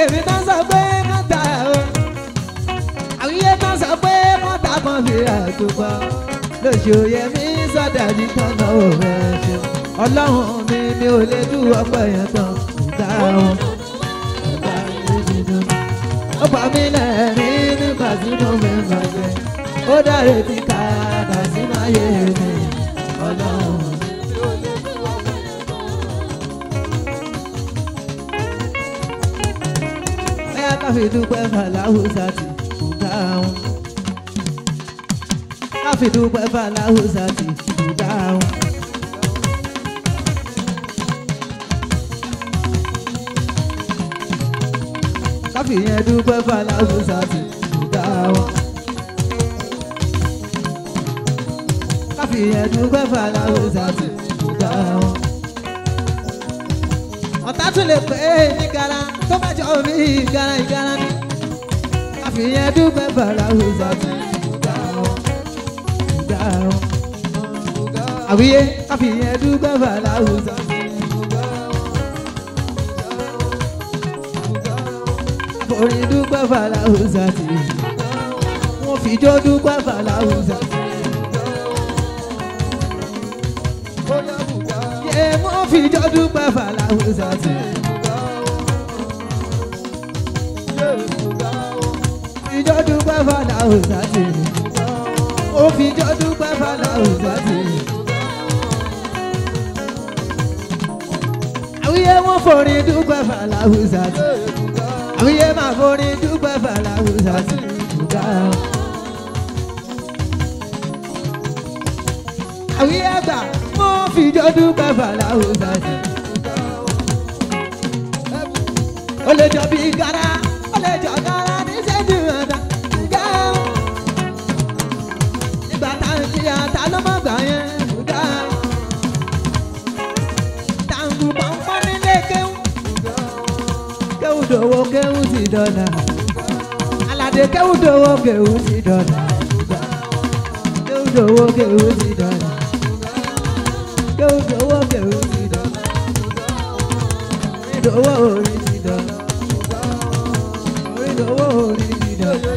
Èmi tán sọ pé mọ́tà o. Àwíyé tán sọ pé mọ́tà kan fi àtúbọ̀. Lóṣù yẹmi sọ́dà ní tọ́nà òwe ṣe. Ọlọ́run mi ò lè dúró ọpẹ́ yẹn tán. Ìgbà wọn. Ó pa mí lẹ́rìn nígbà sínú mi bàjẹ́ ó dáre tí kàdà sínú ayé mi ọlọ́run. Bẹ́ẹ̀ ká fi dúpẹ́ fàlàhùsà tí kò dáhùn. Ká fi dúpẹ́ fàlàhùsà tí kò dáhùn. Ká fi yẹn dúpẹ́ fàlàhùsà tí kò dáhùn. Ká fi yẹn dúpẹ́ fàlàhùsà tí kò dáhùn. Ọ̀tá tún lè pè é ní gara tó bá jọ mí gara ìgara ni. Ká fi yẹn dúpẹ́ fàlàhùsà tí kò dáhùn. Àwíyé ká fi yẹn dúpẹ́ fàlàhùsà tí kò dáhùn. Orin dúpẹ́ fàlàhùsà tí wọ́n fi jó dúpẹ́ fàlàhùsà tí wọ́n fi jó dúpẹ́ fàlàhùsà tí ìjó dúpẹ́ fàlàhùsà tí ó fi jó dúpẹ́ fàlàhùsà tí àwíyé wọ́n forin dúpẹ́ fàlàhùsà tí àwíyé máa forin dúpẹ́ fàlàhùsà tí kò dáhùn. Àwíyé àgbà wọ́n fi jó dúpẹ́ fàlàhùsà tí kò dáhùn. Ó lè jọ bí gara ó lè jọ gara ní ṣẹ́jú ọ̀dà gáà. Nígbà tá ń ṣe àtà ló mọ̀ gbà yẹn kò dáhùn. Tàǹgù pọ̀npọ́n nílé kéwù. Kéwù dòwó kéwù sí dọ́là. Aládé kéwù dòwó kéwù sí dọ́là. Kéwù dòwó kéwù sí dọ́là. Kéwù dòwó kéwù sí dọ́là. Orí dòwó orí sí dọ́là. Orí dòwó orí sí dọ́là.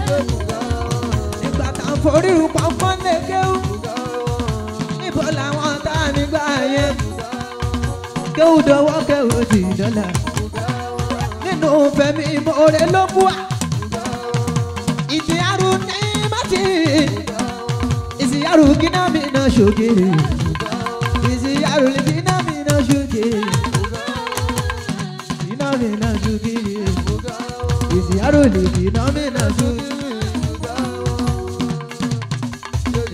Nígbà tá ń forí pọ̀npọ́n lé kéwù. Níbo làwọn tá nígbà yẹn. Kéwù dòwó kéwù sí dọ́là. Nínú fẹ̀mí mọ̀ọ́rẹ́ ló bú wa. Ìsìyàrú ní mọ́tì. Ìsìyàrú kíná mi náà ṣòkèrè. Ìsìyàrú kíná mi náà ṣòkèrè. Kíná mi náà ṣòkèrè. Ìsìyàrú kíná mi náà ṣòkèrè.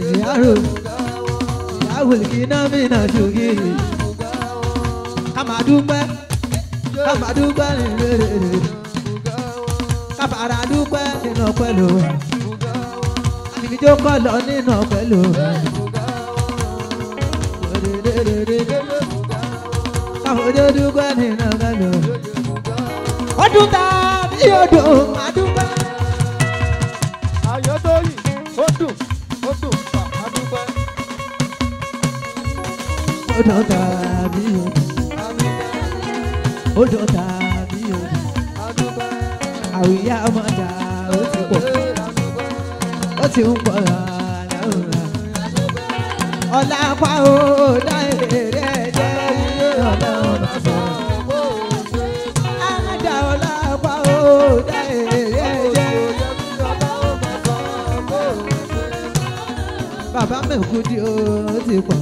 Ìsìyàrú kíná mi náà ṣòkèrè. Ká máa dúpẹ́. Ká máa dúpẹ́ nínú rere. Ká fara dúpẹ́ nínú pẹ̀lú. Àfijó kọ́ lọ nínú pẹ̀lú. Ká fojú dúpẹ́ nínú pẹ̀lú. Ọdún ta bí odò máa dúpẹ́. Ayọ̀dọ́yìn ó dùn pa àdúpẹ́. Ọdún ta bí odò. Odò ta bí odò. Àwíyá ọmọdà ó ti pọ̀. Ó ti ń pọ̀ láwùrán. Ọlá pa ó dá èrè jẹ́ ilé ọlọ́run bá sọ. Àmàdà ọlá pa ó dá èrè jẹ́. Bàbá Mẹ́kúdí ó ti pọ̀.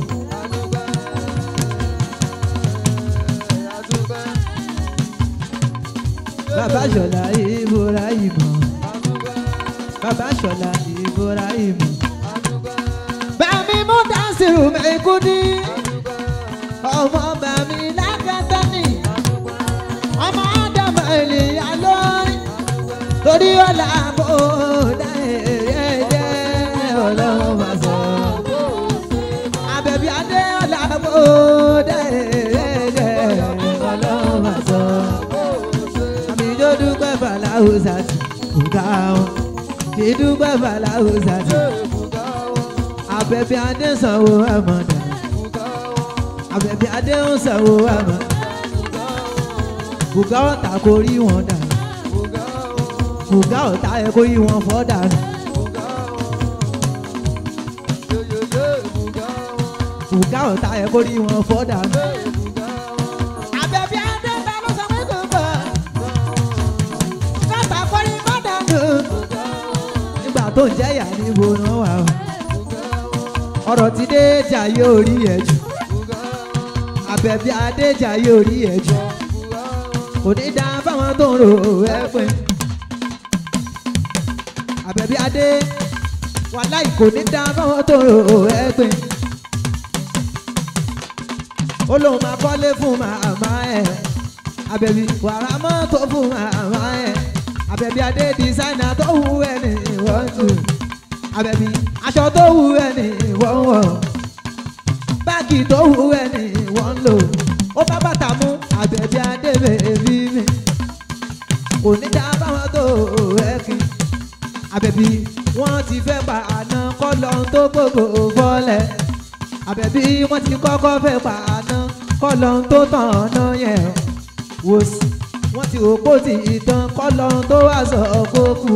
Bàbá Ṣọlá Ibrahim. Bàbá Ṣọlá Ibrahim. Bàmí Múdásírù Mẹ́kúdí. Ọmọ bàmí lákàtà ni. Ọmọ Ádámù Èlìyá lórí. Torí ọ̀la kò dá èrè jẹ́ ọlọ́run bá sọ. Àbẹ̀bí Adé ọ̀la kò dá èrè jẹ́ ọlọ́run bá sọ. Dúpẹ́ fàlàhùsà tí kò dáhùn. Kì í dúpẹ́ fàlàhùsà tí. Àbẹ̀bí Adé sanwó àmọ̀dá. Àbẹ̀bí Adé ń sanwó àmọ̀dá. Bùgá ọ̀tá kò rí wọn dà. Bùgá ọ̀tá ẹ̀ kò rí wọn fọ́ dànù. Bùgá ọ̀tá ẹ̀ kò rí wọn fọ́ dànù. Àbẹ̀bí Adé ta ló sọ pé kò bọ̀. tó ń jẹ́yà níbo náà wà o. ọ̀rọ̀ ti dé jà yóò rí ẹ̀ jù. Àbẹ̀bí Adéjà yóò rí ẹ̀ jù. kò ní dá fáwọn tó ń rò ẹ́ pin. Àbẹ̀bí Adé wàláì kò ní dá fáwọn tó ń rò ẹ́ pin. ó lóun máa kọ́lé fún màmá ẹ̀. Àbẹ̀bí wàrà mọ́tò fún màmá ẹ̀. Àbẹ̀bí Adé dísáínà tó wù ẹ́ ní wọ́n tù. Àbẹ̀bí aṣọ tó wù ẹ́ ní wọ́n wọ̀. báàgì tó wù ẹ́ ní wọ́n lò. ó bá bàtà mú Àbẹ̀bí Adé bèbí mi. kò ní dá báwọn tó ẹ́ kí. Àbẹ̀bí wọ́n ti fẹ́ pa àná kọ́ lọ́n tó gbogbo fọ́lẹ̀. Àbẹ̀bí wọ́n ti kọ́kọ́ fẹ́ pa àná kọ́ lọ́n tó tàn ọ́nà yẹn. wò sí wọ́n ti rò pó ti ìtàn kọ́ lọ́n tó wà sọ kókù.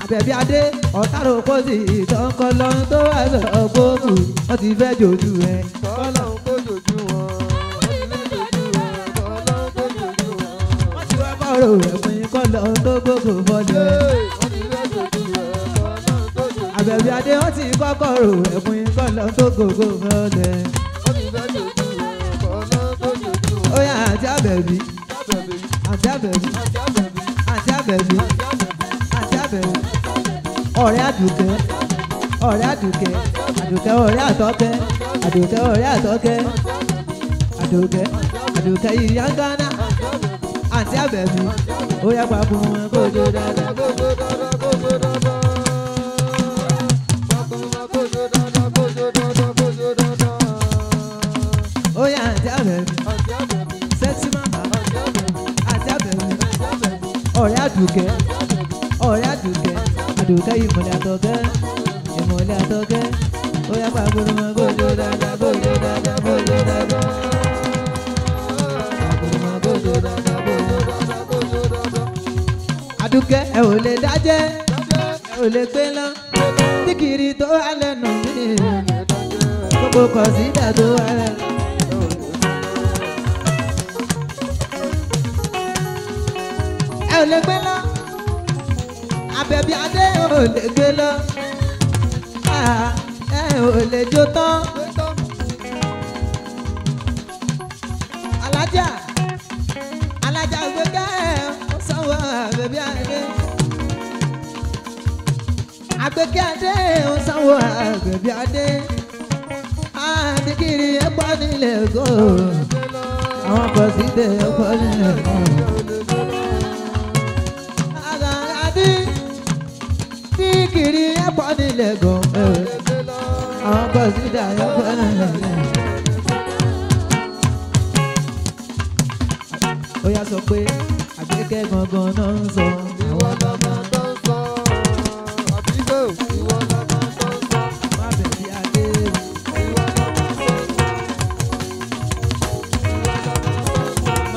Àbẹ̀bí Adé ọ̀tá rò pó ti ìtàn kọ́ lọ́n tó wà sọ kókù. wọ́n ti fẹ́ jòjú ẹ̀ kọ́ lọ́n kó jòjú wọn. wọ́n ti wá bọ́rọ̀ ẹ̀pin kọ́ lọ́n tó gbogbo fọ́lẹ̀. Àbẹ̀bí Adé wọ́n ti kọ́kọ́ rò ẹ̀pin kọ́ lọ́n tó gbogbo fọ́lẹ̀. ó yá àti Àbẹ̀bí àti Àbẹ̀bí àti Àbẹ̀bí àti Àbẹ̀bí ọ̀rẹ́ Àdùkẹ́ ọ̀rẹ́ Àdùkẹ́ Àdùkẹ́ ọ̀rẹ́ Àtọ́kẹ́ Àdùkẹ́ ọ̀rẹ́ Àtọ́kẹ́ Àdùkẹ́ Àdùkẹ́ ìyá Gánà àti Àbẹ̀bí ó yá papọ̀ wọn kó jó dáadáa. ó yá àti Àbẹ̀bí sẹ́tí màmá àti Àbẹ̀bí ọ̀rẹ́ Àdùkẹ́ ọ̀rẹ́ Àdùkẹ́ Àdùkẹ́ ìmọ̀lẹ̀ Àtọ́kẹ́ ìmọ̀lẹ̀ Àtọ́kẹ́ ó yá papọ̀ wọn kó jó dáadáa kó jó dáadáa kó jó dáadáa. Àdùkẹ́ ẹ ò lè dájẹ́ ẹ ò lè gbé lọ kíkiri tó wà lẹ́nu mi gbogbo kọ̀sídà tó wà lẹ́nu. ẹ ò lè gbé lọ Àbẹ̀bí Adé ò lè gbé lọ ẹ ò lè jó tán. alájà gbẹgẹ sanwó Àbẹ̀bí Adé Àgbẹ̀kẹ́ Adé sanwó Àbẹ̀bí Adé àdìkiri ẹ̀pọ̀ nílẹ̀ gò àwọn kan sì dé ẹ̀pọ̀ nílẹ̀ gò àgàdì dìkiri ẹ̀pọ̀ nílẹ̀ gò àwọn kan sì dé ẹ̀pọ̀ nílẹ̀ gò. ó yá sọ pé Àgbẹ̀kẹ́ gangan náà ń sọ. ìwọ gangan tó ń sọ àbíkó ìwọ gangan tó ń sọ. Àbẹ̀bí Adé ìwọ gangan tó ń sọ.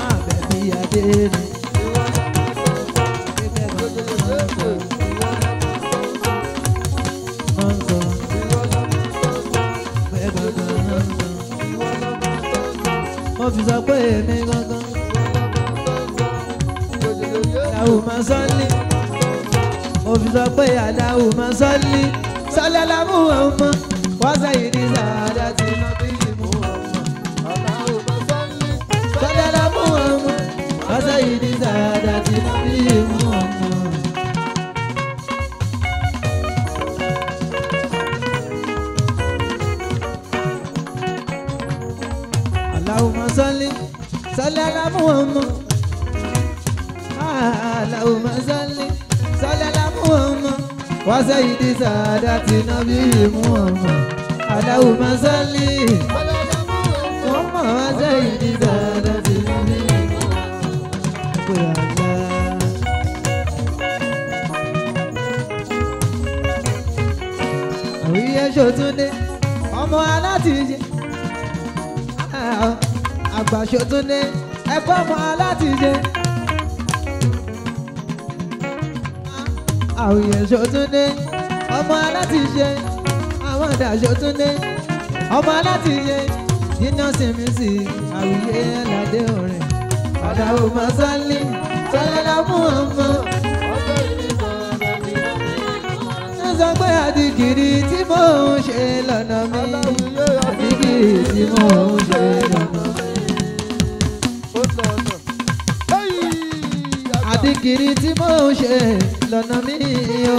Àbẹ̀bí Adé ni. ìwọ gangan tó ń sọ. Àgbẹ̀kẹ́ gangan náà ń sọ. ìwọ gangan tó ń sọ. náà ń sọ. ìwọ gangan tó ń sọ. Àgbẹ̀kẹ́ gangan náà ń sọ. ìwọ gangan tó ń sọ. wọ́n fi sọ pé èmi gangan. Aláwù máa sọ́lí. Mo fi sọ pé aláwù máa sọ́lí. Sọ́lí lámú ọmọ. Wọ́n sẹ́yìn ní sàádà tí mo bí mú ọmọ. Sọ́lí lámú ọmọ. Wọ́n sẹ́yìn ní sàádà tí mo bí mú ọmọ. Aláwù máa sọ́lí. Sọ́lí lámú ọmọ. Allahumma salli ala Muhammad wa sayyidi saadati nabi Muhammad. Allahumma salli Muhammad wa sayyidi saadati nabi Muhammad. Àwíyé Ṣòtúndé ọmọ alátìjẹ àgbà Ṣòtúndé ẹ̀kọ́ ọmọ alátìjẹ. Àwíyé Ṣòtúndé ọmọ alátìjẹ àwọn ọ̀dà Ṣòtúndé ọmọ alátìjẹ iná sinmi sí Àwíyé aládé ọ̀rẹ́ Allahumma salli ala Muhammad sọ pé àdìgìrì tí mò ń ṣe lọ́nà mi. Àdìgìrì tí mò ń ṣe lọ́nà mi. Àdìgìrì tí mò ń ṣe lọ́nà mi o.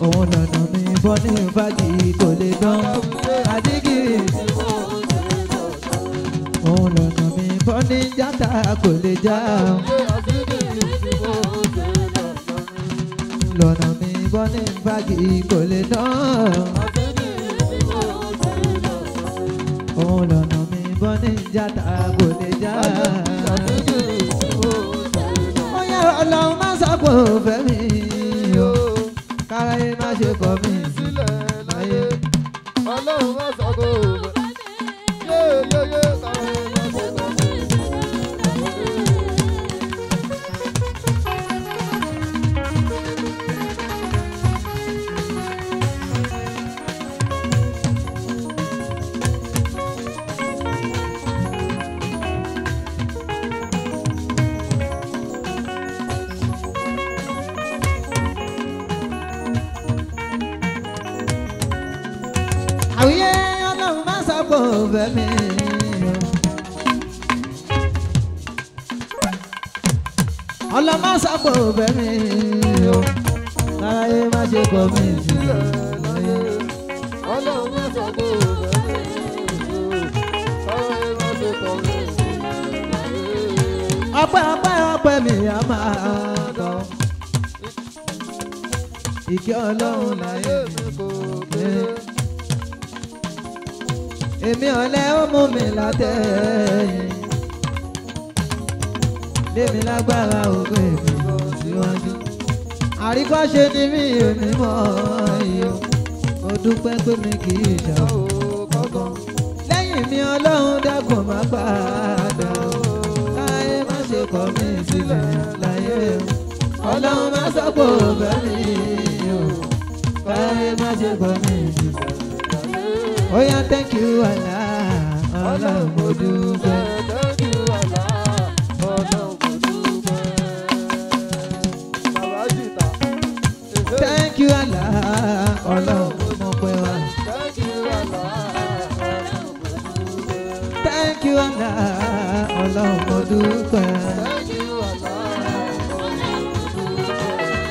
Òun lọ́nà mi bọ́ ní fàájì kò lè dán. Àdìgìrì tí mò ń ṣe lọ́nà mi. Òun lọ́nà mi bọ́ ní jàtà kò lè já. Lọ́nà mi bọ́ ní fàájì kò lè dán. Òun lọ́nà mi bọ́ ní jàtà kò lè já. Ọlọ́run má sọ́kò fẹ́ mi o, káráyé má ṣe kọ̀ mí sílẹ̀ láyé. Ọlọ́run má sọ́kò fẹ́ yéyéyé káráyé má ṣe kọ̀ mí àwíyé Ọlọ́run má sọ́kò fẹ́ mi o. Ọlọ́run má sọ́kò fẹ́ mi o, káráyé má ṣe kọ̀ mí sílẹ̀ láyé. Ọlọ́run má sọ́kò fẹ́ mi o, káráyé má ṣe kọ̀ mí sílẹ̀ láyé. Ọpẹ́ mi a máa kọ. Ìkẹ́ Ọlọ́run láyé mi kò kéré. Èmi ọ̀lẹ ó mú mi látẹ̀yìn. Lémi lágbára ògbó èmi lọ síwájú. Àríkọ́ṣe ni mí èmi mọ̀ yìí o. Mo dúpẹ́ pé mi kì í ṣàwò kankan. Lẹ́yìn mi Ọlọ́run dákun má padà o. Káyé má ṣe kọ̀ mí sílẹ̀ láyé o. Ọlọ́run má sọ́kò fẹ́ mi o. Káyé má ṣe kọ̀ mí sílẹ̀. Oh yeah, thank you Allah, Ọlọ́run mo dúpẹ́. Thank you Allah, Ọlọ́run mo dúpẹ́. Bàbá jìtá. Thank you Allah, Ọlọ́run mo pẹ́ wá. Thank you Allah, Ọlọ́run mo dúpẹ́. Thank you Allah, Ọlọ́run mo dúpẹ́. Thank you Allah, Ọlọ́run mo dúpẹ́.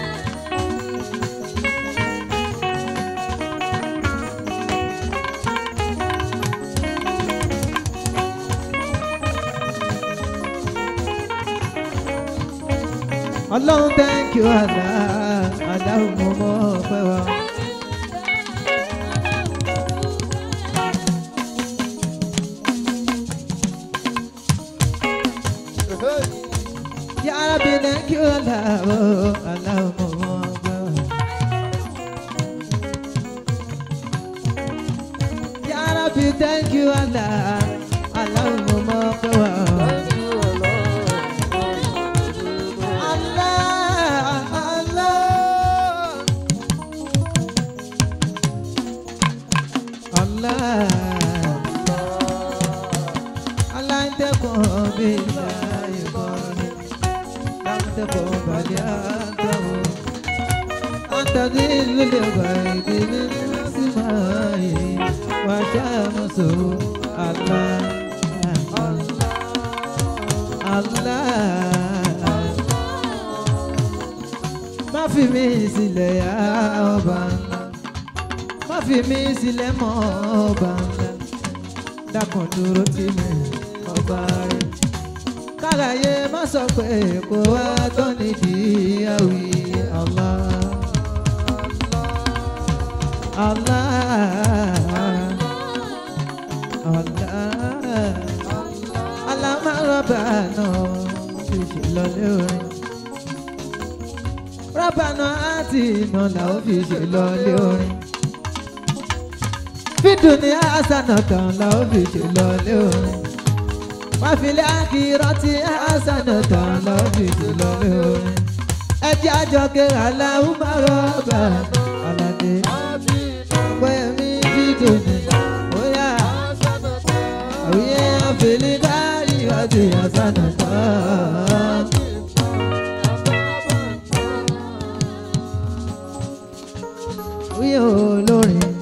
Ọlọ́run thank you Allah, Ọlọ́run mo mọ̀ pẹ́ wá. Ya Rabbi thank you Allah, Ọlọ́run mo mọ̀ pẹ́ wá. Ya Rabbi thank you Allah, Ọlọ́run mo mọ̀ pẹ́ wá. Má fi mí sílẹ̀ yá ọba ńlá, má fi mí sílẹ̀ mọ́ ọba ńlá, dákun dúró tì mí ọba rẹ̀. Káráyé má sọ pé kò wá tó nídìí àwí Allah. Allah, Allah, Allah má rọ́bà náà fi ṣe lọ́lé orin. Rọ́bà náà àti iná làwọn fi ṣe lọ́lé orin. Fídùn ní àṣànà kan làwọn fi ṣe lọ́lé orin. Wàfílẹ̀ àkìrọ̀tì àṣànà kan làwọn fi ṣe lọ́lé orin. Ẹjẹ́ àjọkẹ́ aláwọ̀ má rọ́bà aládé. Pẹ̀mí fídùn ní bóyá òye àfẹ́lẹ́ kárí àti àṣànà kan. Oyè olórin.